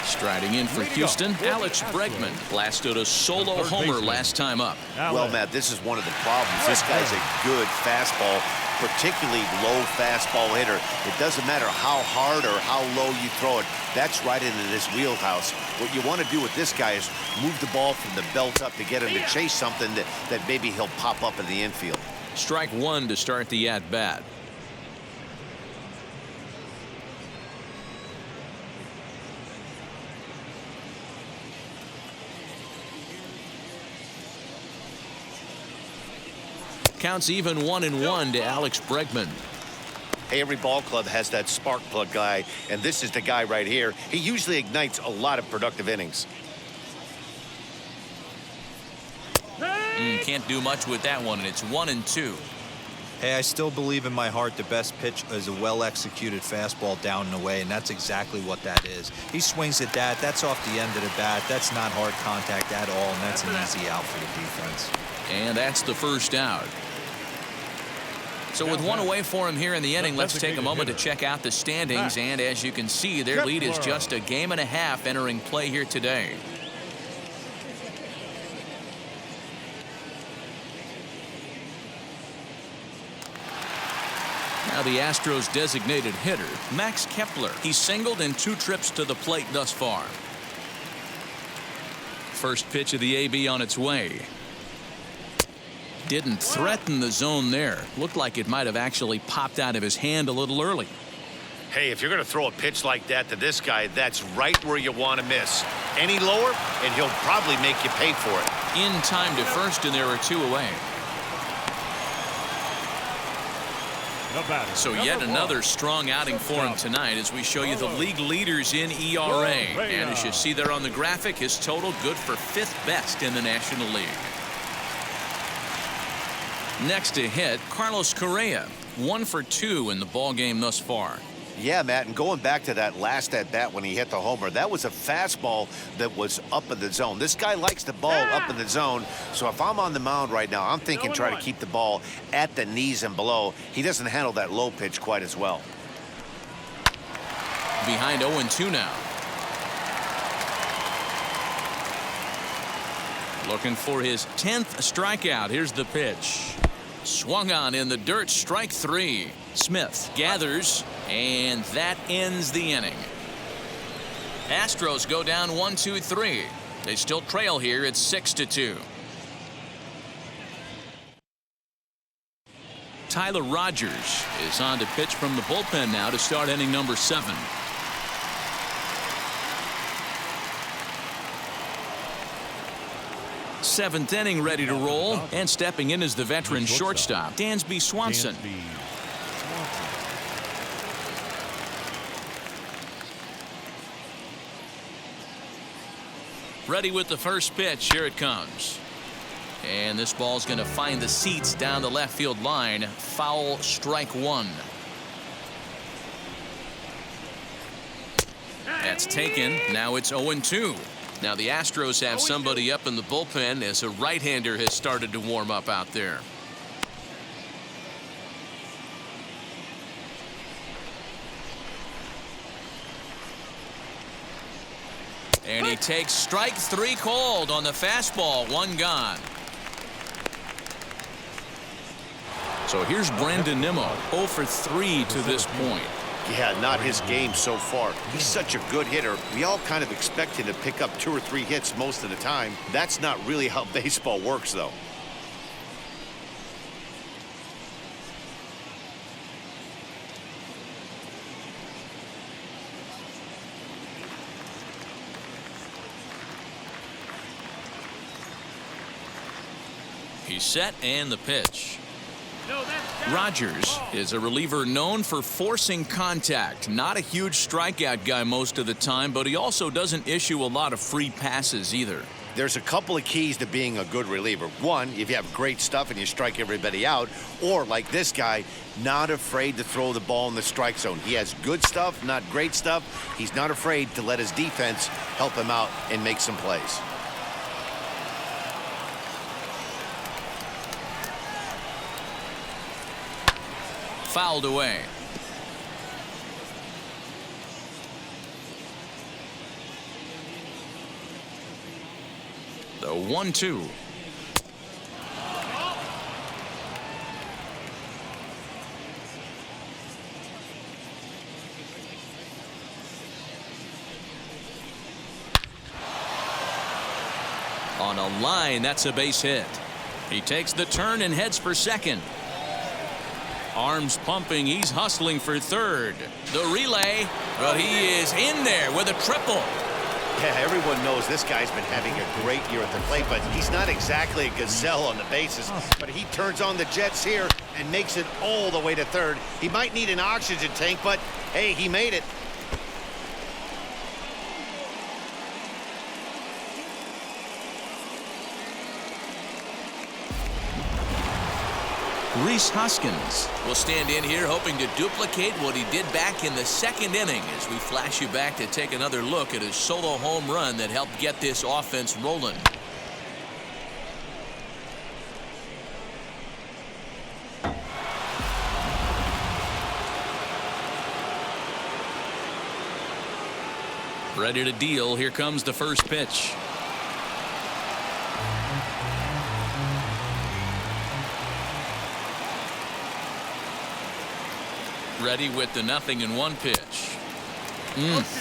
Speaker 1: Striding in for Houston, Alex Bregman blasted a solo homer last time up.
Speaker 2: Well, Matt, this is one of the problems. This guy's a good fastball, particularly low fastball hitter. It doesn't matter how hard or how low you throw it. That's right into this wheelhouse. What you want to do with this guy is move the ball from the belt up to get him to chase something that maybe he'll pop up in the infield.
Speaker 1: Strike one to start the at-bat. Counts even 1-1 to Alex Bregman.
Speaker 2: Hey, every ball club has that spark plug guy, and this is the guy right here. He usually ignites a lot of productive innings.
Speaker 1: Can't do much with that one, and it's 1-2.
Speaker 3: Hey, I still believe in my heart the best pitch is a well-executed fastball down and away, and that's exactly what that is. He swings at that. That's off the end of the bat. That's not hard contact at all, and that's an easy out for the defense.
Speaker 1: And that's the first out. So with one away for him here in the inning, let's take a moment to check out the standings. And as you can see, their lead is just a game and a half entering play here today. Now the Astros designated hitter, Max Kepler. He's singled in 2 trips to the plate thus far. First pitch of the AB on its way. Didn't threaten the zone there. Looked like it might have actually popped out of his hand a little early.
Speaker 2: Hey, if you're going to throw a pitch like that to this guy, that's right where you want to miss. Any lower, and he'll probably make you pay for it.
Speaker 1: In time to first, and there are 2 away. So yet another strong outing for him tonight as we show you the league leaders in ERA. And as you see there on the graphic, his total good for 5th best in the National League. Next to hit, Carlos Correa, 1 for 2 in the ball game thus far.
Speaker 2: Yeah, Matt, and going back to that last at-bat when he hit the homer, that was a fastball that was up in the zone. This guy likes the ball up in the zone, so if I'm on the mound right now, I'm thinking try to keep the ball at the knees and below. He doesn't handle that low pitch quite as well.
Speaker 1: Behind 0-2 now. Looking for his 10th strikeout. Here's the pitch. Swung on in the dirt, strike 3. Smith gathers, and that ends the inning. Astros go down 1-2-3. They still trail here at 6-2. Tyler Rogers is on to pitch from the bullpen now to start inning number 7. Seventh inning ready to roll, and stepping in is the veteran shortstop, Dansby Swanson. Ready with the first pitch. Here it comes. And this ball's going to find the seats down the left field line. Foul, strike 1. That's taken. Now it's 0-2. Now the Astros have somebody up in the bullpen as a right-hander has started to warm up out there. And he takes strike 3 called on the fastball. 1 gone. So here's Brandon Nimmo, 0 for 3 to this point.
Speaker 2: Yeah, not his game so far. He's such a good hitter. We all kind of expect him to pick up 2 or 3 hits most of the time. That's not really how baseball works, though.
Speaker 1: He's set and the pitch.
Speaker 5: No, that's down.
Speaker 1: Rogers is a reliever known for forcing contact. Not a huge strikeout guy most of the time, but he also doesn't issue a lot of free passes either.
Speaker 2: There's a couple of keys to being a good reliever. One, if you have great stuff and you strike everybody out, or like this guy, not afraid to throw the ball in the strike zone. He has good stuff, not great stuff. He's not afraid to let his defense help him out and make some plays.
Speaker 1: Fouled away. The 1-2. On a line, that's a base hit. He takes the turn and heads for second. Arms pumping, he's hustling for third. The relay, but he is in there with a triple.
Speaker 2: Yeah, everyone knows this guy's been having a great year at the plate, but he's not exactly a gazelle on the bases. But he turns on the jets here and makes it all the way to third. He might need an oxygen tank, but hey, he made it.
Speaker 1: Rhys Hoskins will stand in here hoping to duplicate what he did back in the second inning as we flash you back to take another look at his solo home run that helped get this offense rolling. Ready to deal. Here comes the first pitch. Ready with the 0-1 pitch.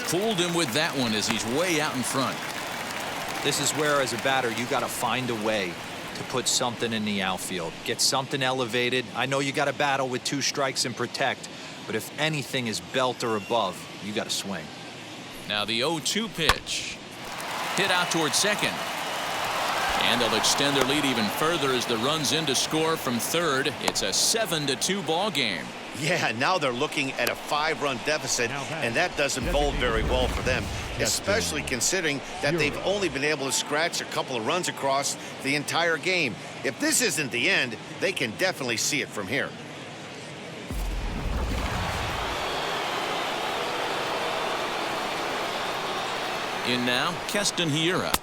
Speaker 1: Fooled him with that one as he's way out in front.
Speaker 3: This is where, as a batter, you got to find a way to put something in the outfield. Get something elevated. I know you got to battle with 2 strikes and protect, but if anything is belt or above, you got to swing.
Speaker 1: Now the 0-2 pitch. Hit out towards second. And they'll extend their lead even further as the run's in to score from third. It's a 7-2 ball game.
Speaker 2: Yeah, now they're looking at a 5-run deficit, and that doesn't bode very well for them, especially considering that they've only been able to scratch a couple of runs across the entire game. If this isn't the end, they can definitely see it from here.
Speaker 1: In now, Keston Hiura.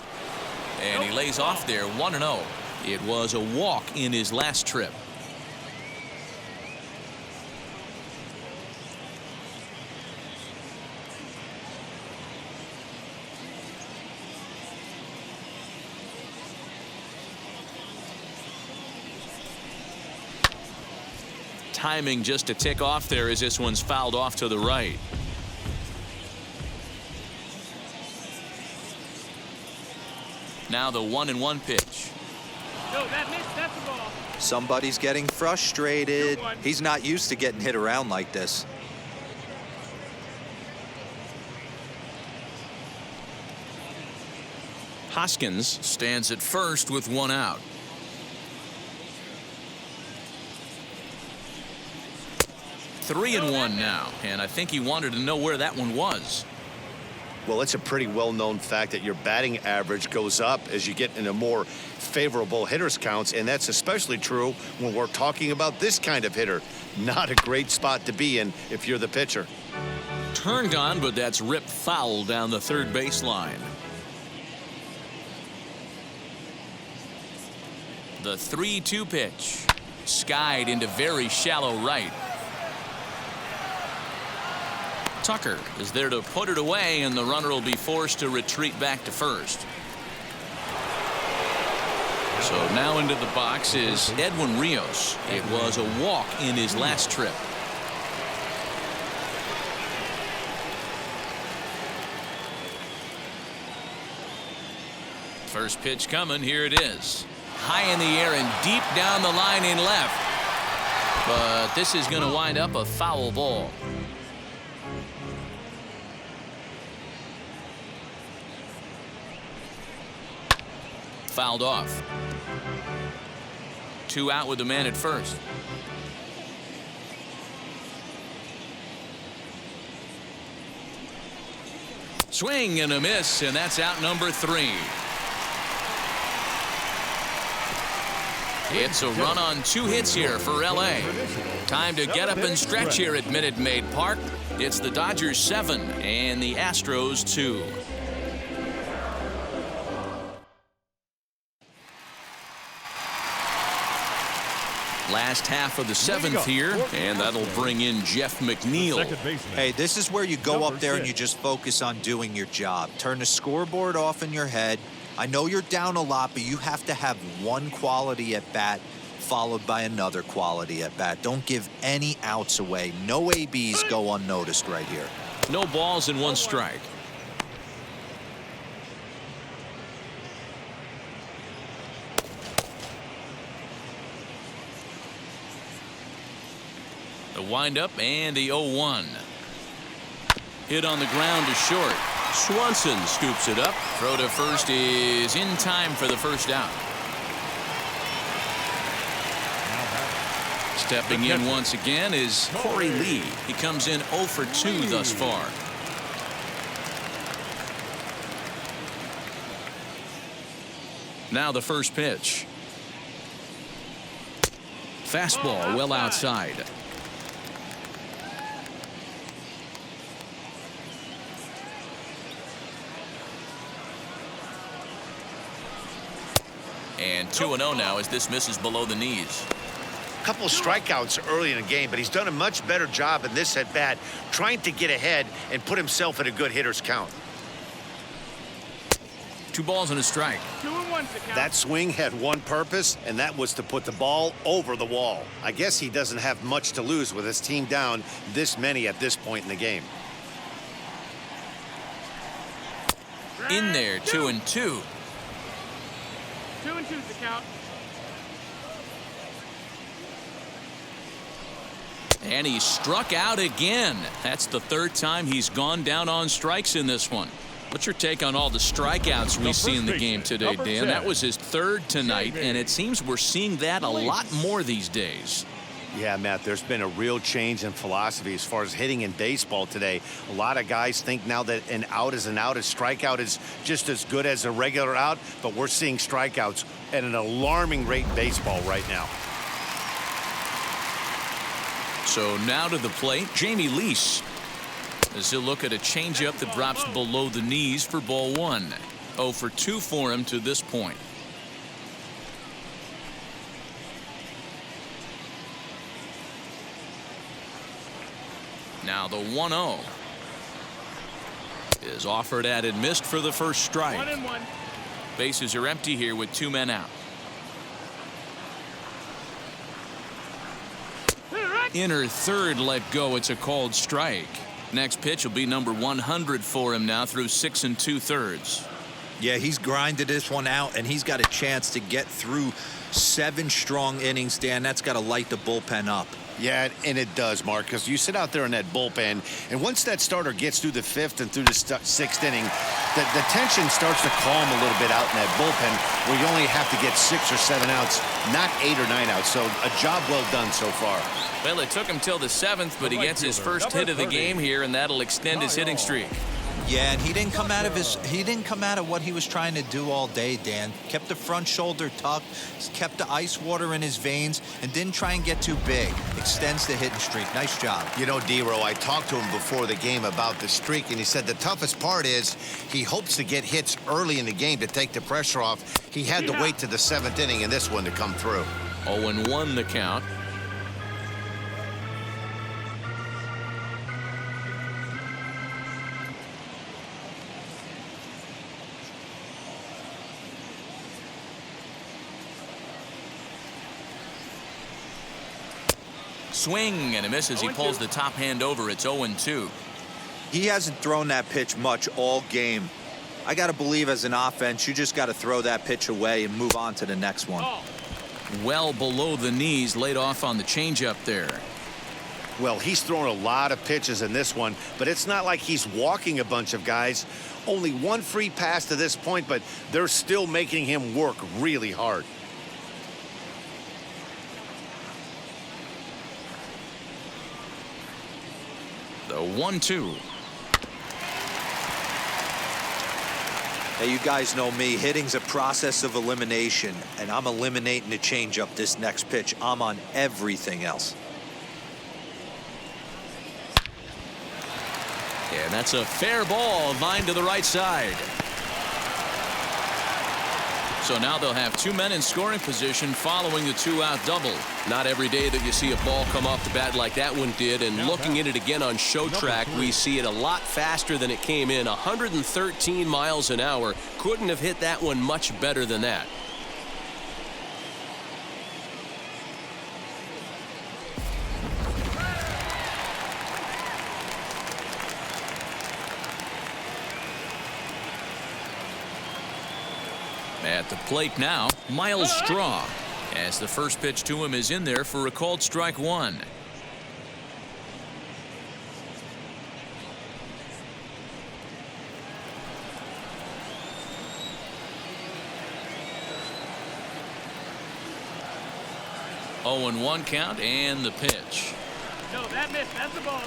Speaker 1: And he lays off there 1-0. It was a walk in his last trip. Timing just to tick off there as this one's fouled off to the right. Now the 1-1 pitch.
Speaker 5: No, that missed. That's the ball.
Speaker 3: Somebody's getting frustrated. He's not used to getting hit around like this.
Speaker 1: Hoskins stands at first with 1 out. Three and one now, and I think he wanted to know where that one was.
Speaker 2: Well, it's a pretty well-known fact that your batting average goes up as you get into more favorable hitters counts, and that's especially true when we're talking about this kind of hitter. Not a great spot to be in if you're the pitcher.
Speaker 1: Turned on, but that's ripped foul down the third baseline. The 3-2 pitch. Skied into very shallow right. Tucker is there to put it away, and the runner will be forced to retreat back to first. So now into the box is Edwin Rios. It was a walk in his last trip. First pitch coming. Here it is. High in the air and deep down the line in left. But this is going to wind up a foul ball. Fouled off. 2 out with the man at first. Swing and a miss, and that's out number 3. It's a run on 2 hits here for LA. Time to get up and stretch here at Minute Maid Park. It's the Dodgers 7 and the Astros 2. Last half of the 7th here, and that'll bring in Jeff McNeil.
Speaker 3: Hey, this is where you go up there and you just focus on doing your job. Turn the scoreboard off in your head. I know you're down a lot, but you have to have one quality at bat followed by another quality at bat. Don't give any outs away. No ABs go unnoticed right here.
Speaker 1: No balls and 1 strike. The windup and the 0-1. Hit on the ground to short. Swanson scoops it up. Throw to first is in time for the first out. Stepping in once again is Corey Lee. He comes in 0 for 2 thus far. Now the first pitch. Fastball well outside. And 2-0 now as this misses below the knees.
Speaker 2: A couple of strikeouts early in the game, but he's done a much better job in this at bat trying to get ahead and put himself in a good hitter's count.
Speaker 1: 2 balls and a strike.
Speaker 5: 2-1 to count.
Speaker 2: That swing had one purpose, and that was to put the ball over the wall. I guess he doesn't have much to lose with his team down this many at this point in the game.
Speaker 1: In there, 2-2.
Speaker 5: 2-2 to count.
Speaker 1: And he struck out again. That's the 3rd time he's gone down on strikes in this one. What's your take on all the strikeouts we see in the game today, Dan? That was his 3rd tonight, and it seems we're seeing that a lot more these days.
Speaker 2: Yeah, Matt, there's been a real change in philosophy as far as hitting in baseball today. A lot of guys think now that an out is an out. A strikeout is just as good as a regular out, but we're seeing strikeouts at an alarming rate in baseball right now.
Speaker 1: So now to the plate, Jamie Lease, as he'll look at a changeup that drops below the knees for ball 1. 0 for 2 for him to this point. Now the 1-0 is offered at and missed for the first strike.
Speaker 5: 1-1.
Speaker 1: Bases are empty here with 2 men out. Inner third let go. It's a called strike. Next pitch will be number 100 for him now through 6 2/3.
Speaker 3: Yeah, he's grinded this one out, and he's got a chance to get through 7 strong innings, Dan. That's got to light the bullpen up.
Speaker 2: Yeah, and it does, Mark, because you sit out there in that bullpen, and once that starter gets through the 5th and through the 6th inning, the tension starts to calm a little bit out in that bullpen where you only have to get 6 or 7 outs, not 8 or 9 outs. So a job well done so far.
Speaker 1: Well, it took him till the 7th, but he gets his first hit of the game here, and that'll extend his hitting streak.
Speaker 3: Yeah, and he didn't come out of what he was trying to do all day, Dan. Kept the front shoulder tucked, kept the ice water in his veins, and didn't try and get too big. Extends the hitting streak. Nice job.
Speaker 2: You know, D-Row, I talked to him before the game about the streak, and he said the toughest part is he hopes to get hits early in the game to take the pressure off. He had to wait to the 7th inning in this one to come through.
Speaker 1: 0-1 the count. Swing and a miss as he pulls the top hand over. It's 0-2.
Speaker 3: He hasn't thrown that pitch much all game. I got to believe as an offense, you just got to throw that pitch away and move on to the next one.
Speaker 1: Well below the knees, laid off on the changeup there.
Speaker 2: Well, he's thrown a lot of pitches in this one, but it's not like he's walking a bunch of guys. Only one free pass to this point, but they're still making him work really hard.
Speaker 1: The 1-2.
Speaker 3: Hey, you guys know me. Hitting's a process of elimination, and I'm eliminating the changeup this next pitch. I'm on everything else.
Speaker 1: And that's a fair ball, line to the right side. So now they'll have 2 men in scoring position following the 2-out double.
Speaker 7: Not every day that you see a ball come off the bat like that one did, and looking at it again on show track, we see it a lot faster than it came in. 113 miles an hour. Couldn't have hit that one much better than that.
Speaker 1: At the plate now, Miles Straw, as the first pitch to him is in there for a called strike one. Oh, and 1 count and the pitch.
Speaker 5: No, that missed. That's the ball.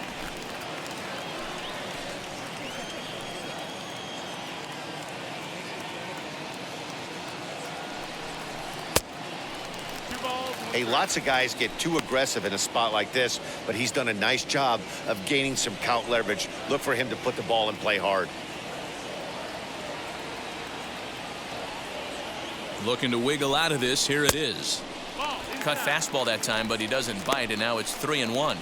Speaker 2: Hey, lots of guys get too aggressive in a spot like this, but he's done a nice job of gaining some count leverage. Look for him to put the ball in play hard.
Speaker 1: Looking to wiggle out of this. Here it is. Cut fastball that time, but he doesn't bite, and now it's 3-1.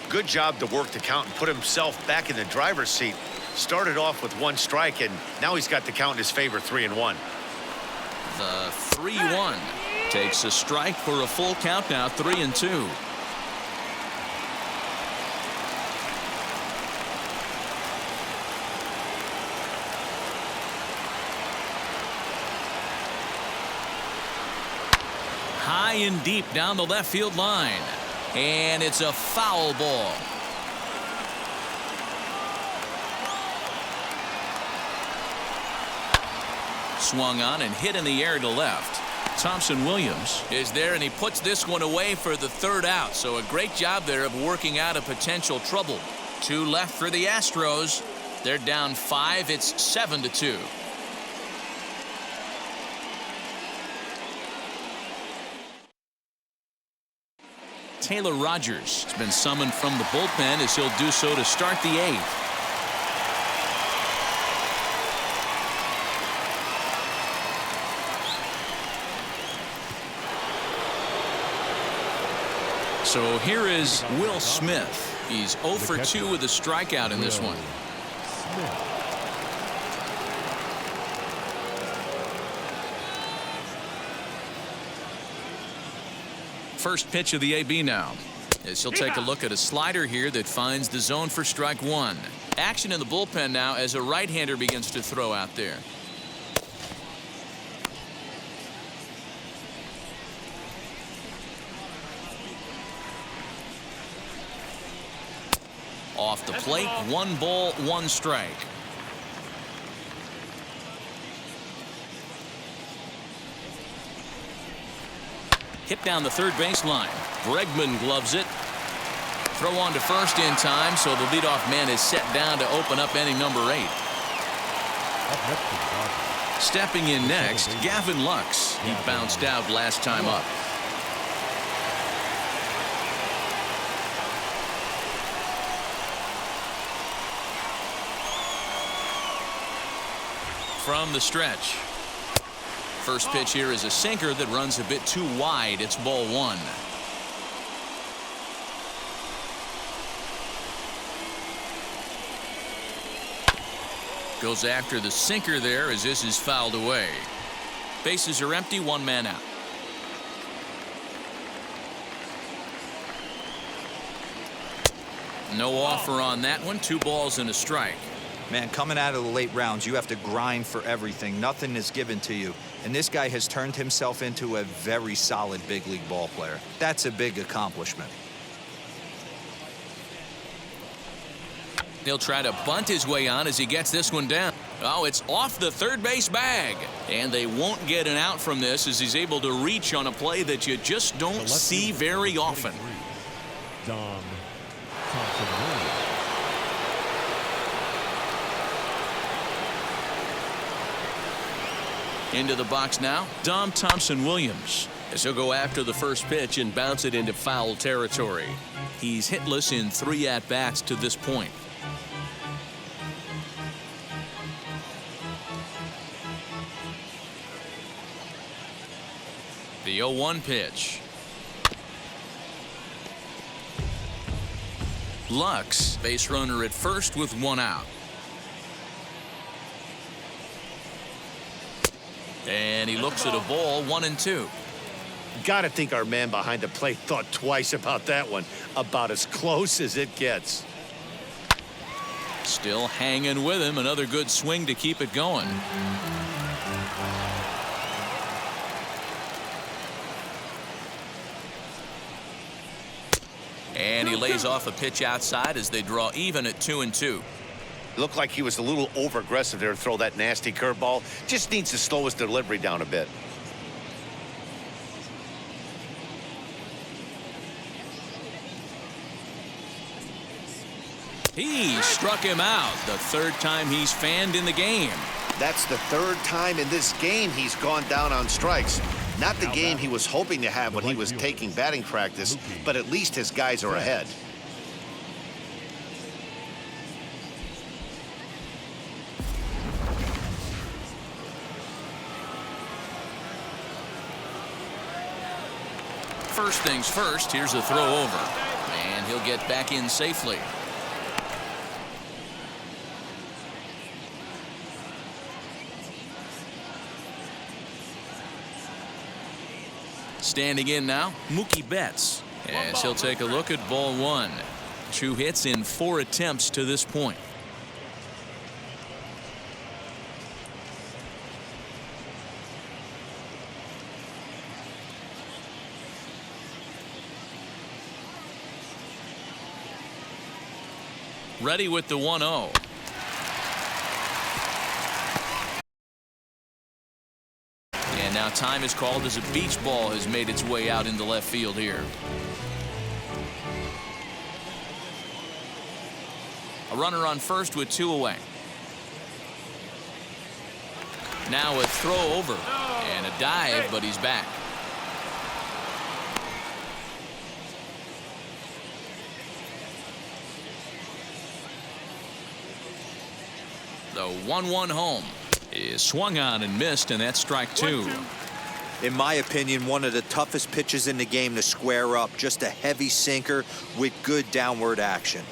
Speaker 2: Good job to work the count and put himself back in the driver's seat. Started off with 1 strike, and now he's got the count in his favor, 3-1.
Speaker 1: The 3-1 takes a strike for a full count now, 3-2. High and deep down the left field line, and it's a foul ball. Swung on and hit in the air to left. Thompson Williams is there, and he puts this one away for the 3rd out. So a great job there of working out a potential trouble. 2 left for the Astros. They're down 5. It's 7-2. Taylor Rogers has been summoned from the bullpen, as he'll do so to start the 8th. So here is Will Smith. He's 0 for 2 with a strikeout in this one. First pitch of the AB now, as he'll take a look at a slider here that finds the zone for strike 1. Action in the bullpen now as a right-hander begins to throw out there. Off the plate, 1 ball, 1 strike. Hit down the third baseline. Bregman gloves it. Throw on to first in time, so the leadoff man is set down to open up inning number 8. Stepping in next, Gavin Lux. He bounced out last time up. From the stretch. First pitch here is a sinker that runs a bit too wide. It's ball 1. Goes after the sinker there as this is fouled away. Bases are empty, 1 man out. No offer on that one. 2 balls and a strike.
Speaker 3: Man, coming out of the late rounds, you have to grind for everything. Nothing is given to you. And this guy has turned himself into a very solid big league ball player. That's a big accomplishment.
Speaker 1: He'll try to bunt his way on as he gets this one down. Oh, it's off the third base bag. And they won't get an out from this as he's able to reach on a play that you just don't see very often.
Speaker 4: Dom Thompson-Williams.
Speaker 1: Into the box now, Dom Thompson-Williams, as he'll go after the first pitch and bounce it into foul territory. He's hitless in 3 at-bats to this point. The 0-1 pitch. Lux, base runner at first with 1 out. And he looks at a ball, 1-2.
Speaker 2: Gotta think our man behind the plate thought twice about that one. About as close as it gets.
Speaker 1: Still hanging with him. Another good swing to keep it going. And he lays off a pitch outside as they draw even at 2-2.
Speaker 2: Looked like he was a little over-aggressive there to throw that nasty curveball. Just needs to slow his delivery down a bit.
Speaker 1: He struck him out. The 3rd time he's fanned in the game.
Speaker 2: That's the 3rd time in this game he's gone down on strikes. Not the game he was hoping to have when he was taking batting practice, but at least his guys are ahead.
Speaker 1: First things first, here's a throw over. And he'll get back in safely. Standing in now, Mookie Betts, as he'll take a look at ball 1. 2 hits in 4 attempts to this point. Ready with the 1-0. And now time is called as a beach ball has made its way out into left field here. A runner on first with 2 away. Now a throw over and a dive, but he's back. The 1-1 home is swung on and missed, and that's strike 2.
Speaker 3: In my opinion, one of the toughest pitches in the game to square up. Just a heavy sinker with good downward action.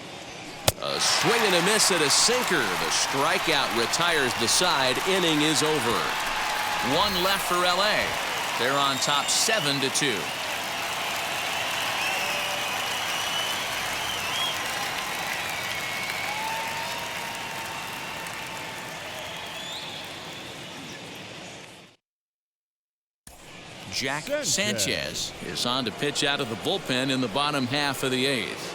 Speaker 1: A swing and a miss at a sinker. The strikeout retires the side. Inning is over. 1 left for LA. They're on top 7-2. Jack Sanchez is on to pitch out of the bullpen in the bottom half of the 8th.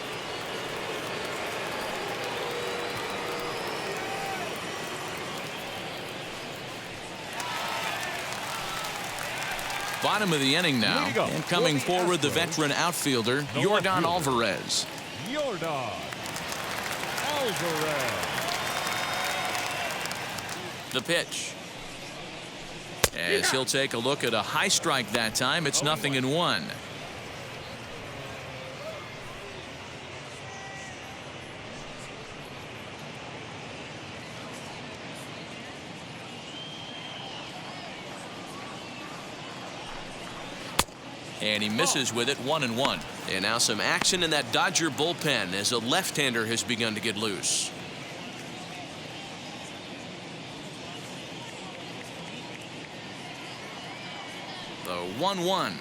Speaker 1: Bottom of the inning now, and coming forward the veteran outfielder Yordan Alvarez.
Speaker 4: Yordan Alvarez.
Speaker 1: The pitch. As he'll take a look at a high strike that time, it's 0-1. And he misses with it, 1-1. And now some action in that Dodger bullpen as a left-hander has begun to get loose. The 1-1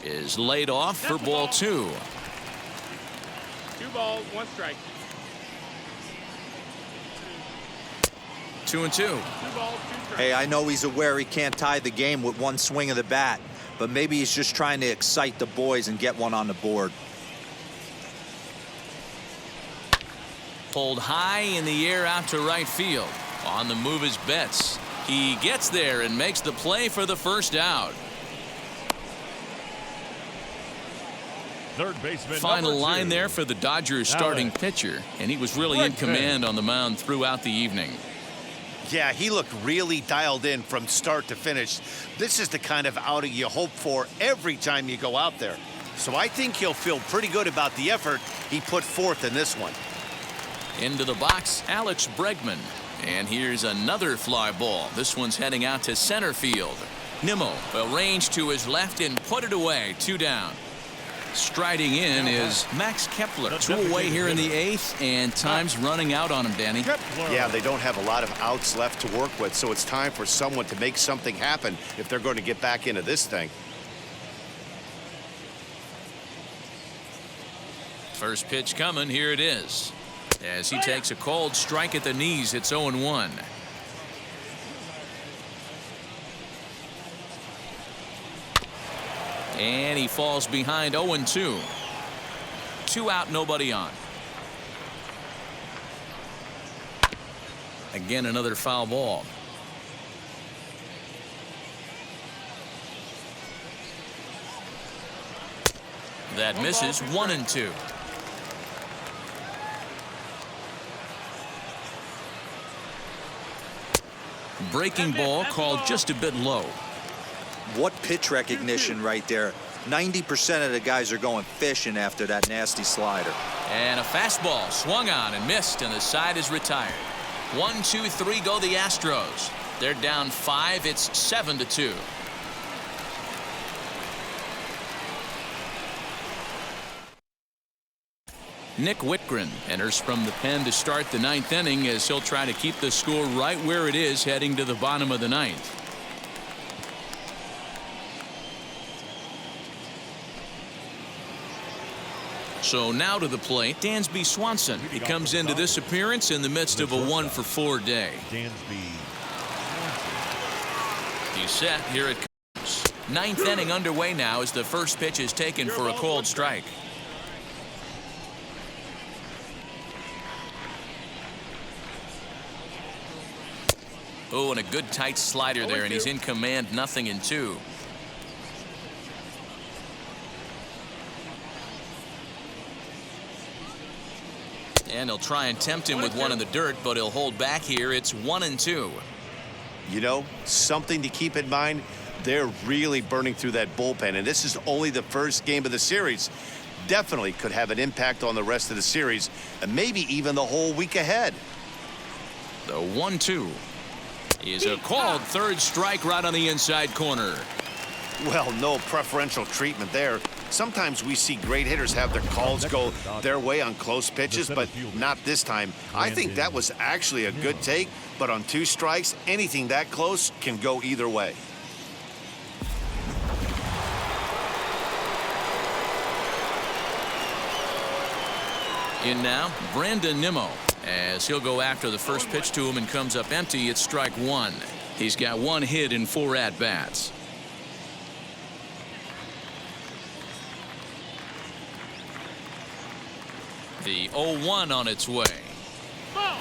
Speaker 1: is laid off for ball 2.
Speaker 5: 2 balls, 1 strike.
Speaker 1: 2-2.
Speaker 3: Hey, I know he's aware he can't tie the game with one swing of the bat, but maybe he's just trying to excite the boys and get one on the board.
Speaker 1: Pulled high in the air out to right field. On the move is Betts. He gets there and makes the play for the first out.
Speaker 4: Third baseman.
Speaker 1: Final line
Speaker 4: #2.
Speaker 1: there for the Dodgers starting pitcher, and he was really in command on the mound throughout the evening.
Speaker 2: Yeah, he looked really dialed in from start to finish. This is the kind of outing you hope for every time you go out there. So I think he'll feel pretty good about the effort he put forth in this one.
Speaker 1: Into the box, Alex Bregman. And here's another fly ball. This one's heading out to center field. Nimmo will range to his left and put it away. 2 down. Striding in is Max Kepler. 2 away here in the 8th, and time's running out on him, Danny.
Speaker 2: Yeah, they don't have a lot of outs left to work with, so it's time for someone to make something happen if they're going to get back into this thing.
Speaker 1: First pitch coming. Here it is. As he takes a cold strike at the knees, it's 0-1. And he falls behind 0-2. 2 out, nobody on. Again, another foul ball. That misses. 1-2. Breaking ball called just a bit low.
Speaker 3: What pitch recognition right there. 90% of the guys are going fishing after that nasty slider.
Speaker 1: And a fastball swung on and missed, and the side is retired. 1, 2, 3 go the Astros. They're down 5. It's 7-2. Nick Whitgren enters from the pen to start the 9th inning as he'll try to keep the score right where it is heading to the bottom of the 9th. So now to the plate, Dansby Swanson. He comes into this appearance in the midst of a 1-for-4 day.
Speaker 4: Dansby.
Speaker 1: He's set. Here it comes. 9th inning underway now as the first pitch is taken for a cold strike. Oh, and a good tight slider there, and he's in command. 0-2. And he'll try and tempt him with one in the dirt, but he'll hold back here. It's 1-2.
Speaker 2: You know, something to keep in mind, they're really burning through that bullpen, and this is only the first game of the series. Definitely could have an impact on the rest of the series, and maybe even the whole week ahead.
Speaker 1: The 1-2 is a called third strike right on the inside corner.
Speaker 2: Well, no preferential treatment there. Sometimes we see great hitters have their calls go their way on close pitches, but not this time. I think that was actually a good take, but on 2 strikes, anything that close can go either way.
Speaker 1: In now, Brandon Nimmo, as he'll go after the first pitch to him and comes up empty. It's strike 1. He's got 1 hit in 4 at-bats. The 0-1 on its way.
Speaker 5: Ball.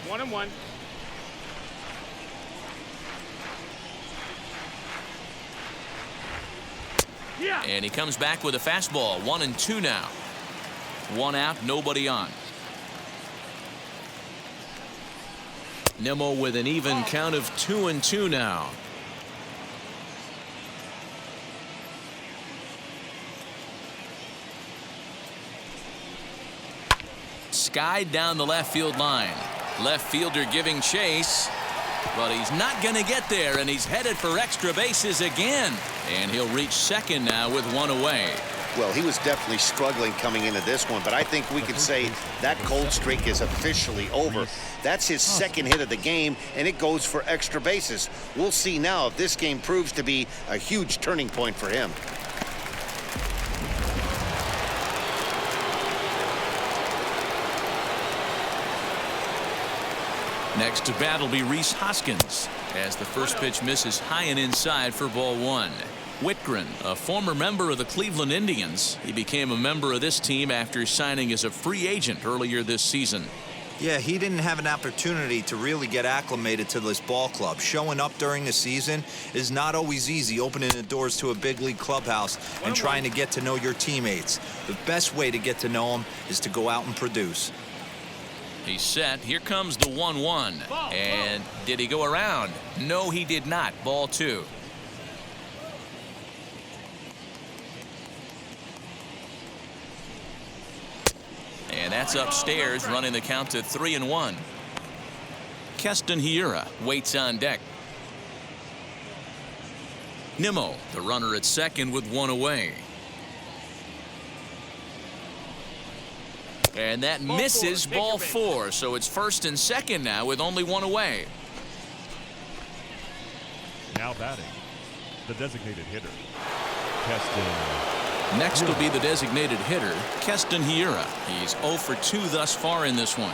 Speaker 5: 1-1. Yeah.
Speaker 1: And he comes back with a fastball. 1-2 now. 1 out, nobody on. Nimmo with an even count of 2-2 now. Skied down the left field line. Left fielder giving chase, but he's not going to get there, and he's headed for extra bases again. And he'll reach second now with 1 away.
Speaker 2: Well, he was definitely struggling coming into this one, but I think we could say that cold streak is officially over. That's his 2nd hit of the game, and it goes for extra bases. We'll see now if this game proves to be a huge turning point for him.
Speaker 1: Next to bat will be Rhys Hoskins as the first pitch misses high and inside for ball one. Whitgren, a former member of the Cleveland Indians. He became a member of this team after signing as a free agent earlier this season.
Speaker 3: Yeah, he didn't have an opportunity to really get acclimated to this ball club. Showing up during the season is not always easy, opening the doors to a big league clubhouse and trying to get to know your teammates. The best way to get to know them is to go out and produce.
Speaker 1: He's set. Here comes the 1-1. And did he go around? No, he did not. Ball two. And that's upstairs, running the count to 3-1. Keston Hiura waits on deck. Nimmo, the runner at second with one away. And that misses ball four, so it's first and second now with only one away.
Speaker 4: Now batting, the designated hitter, Keston.
Speaker 1: Next will be the designated hitter, Keston Hiura. He's 0 for 2 thus far in this one.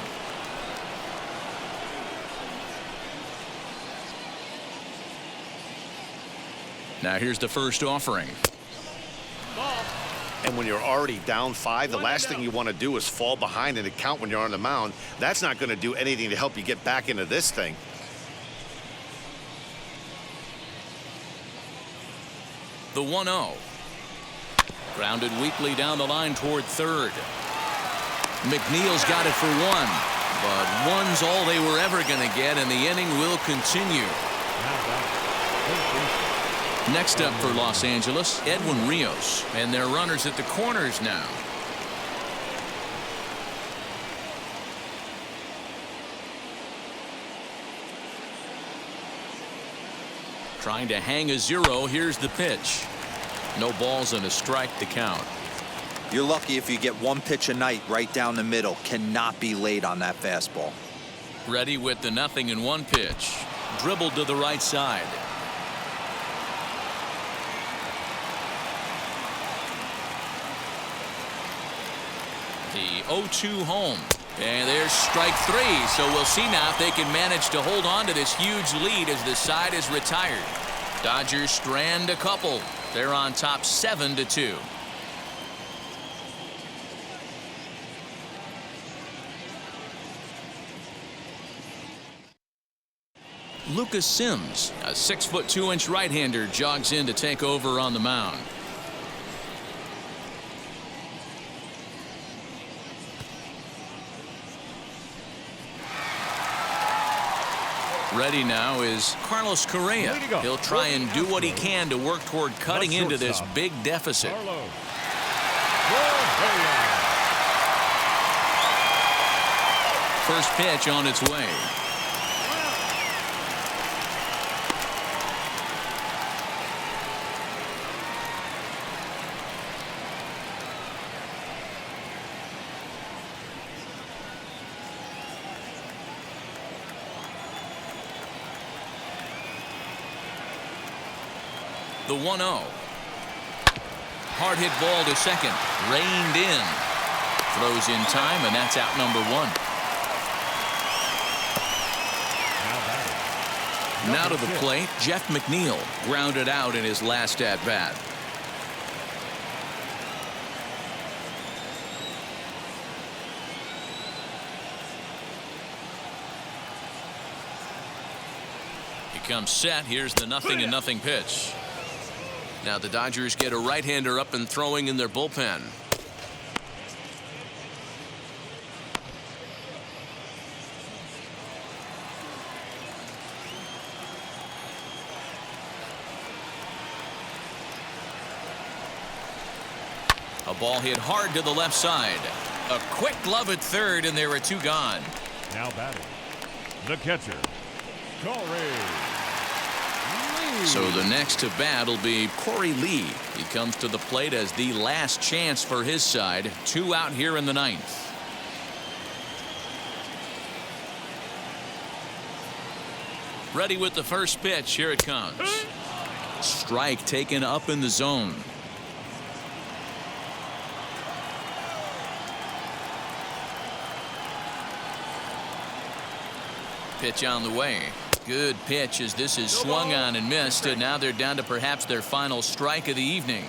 Speaker 1: Now here's the first offering.
Speaker 2: And when you're already down 5, the last thing you want to do is fall behind in the count when you're on the mound. That's not going to do anything to help you get back into this thing.
Speaker 1: The 1-0. Grounded weakly down the line toward third. McNeil's got it for one, but one's all they were ever going to get, and the inning will continue. Next up for Los Angeles, Edwin Rios, and their runners at the corners now. Trying to hang a 0. Here's the pitch. No balls and a strike to count.
Speaker 3: You're lucky if you get one pitch a night right down the middle. Cannot be late on that fastball.
Speaker 1: Ready with the 0-1 pitch. Dribbled to the right side. The 0-2 home. And there's strike 3. So we'll see now if they can manage to hold on to this huge lead as the side is retired. Dodgers strand a couple. They're on top 7-2. Lucas Sims, a 6' 2" right-hander, jogs in to take over on the mound. Ready now is Carlos Correa. He'll try and do what he can to work toward cutting into this big deficit. First pitch on its way. The 1-0. Hard hit ball to second. Reined in. Throws in time, and that's out number 1. Now to the plate, Jeff McNeil, grounded out in his last at bat. He comes set. Here's the 0-0 pitch. Now the Dodgers get a right-hander up and throwing in their bullpen. A ball hit hard to the left side. A quick glove at third, and there are 2 gone.
Speaker 4: Now batting, the catcher, Corey.
Speaker 1: So the next to bat will be Corey Lee. He comes to the plate as the last chance for his side. 2 out here in the 9th. Ready with the first pitch. Here it comes. Strike taken up in the zone. Pitch on the way. Good pitch as this is swung on and missed, and now they're down to perhaps their final strike of the evening.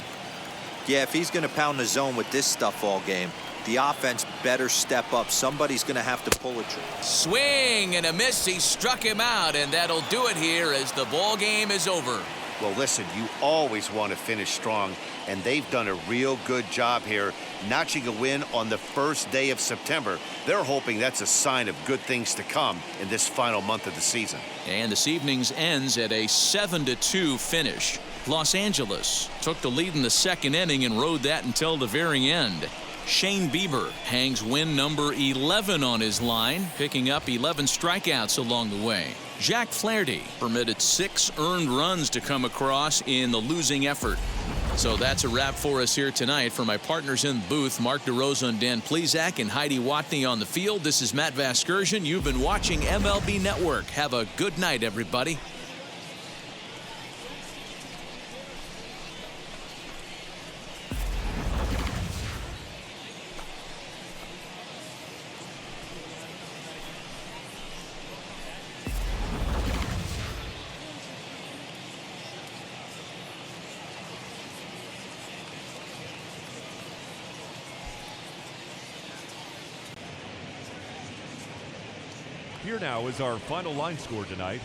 Speaker 3: Yeah, if he's going to pound the zone with this stuff all game, the offense better step up. Somebody's going to have to pull a trigger.
Speaker 1: Swing and a miss. He struck him out, and that'll do it here as the ball game is over.
Speaker 2: Well, listen, you always want to finish strong, and they've done a real good job here, notching a win on the first day of September. They're hoping that's a sign of good things to come in this final month of the season.
Speaker 1: And this evening's ends at a 7-2 finish. Los Angeles took the lead in the second inning and rode that until the very end. Shane Bieber hangs win number 11 on his line, picking up 11 strikeouts along the way. Jack Flaherty permitted 6 earned runs to come across in the losing effort. So that's a wrap for us here tonight. For my partners in the booth, Mark DeRosa and Dan Plesac and Heidi Watney on the field, this is Matt Vasgersian. You've been watching MLB Network. Have a good night, everybody.
Speaker 4: Here now is our final line score tonight.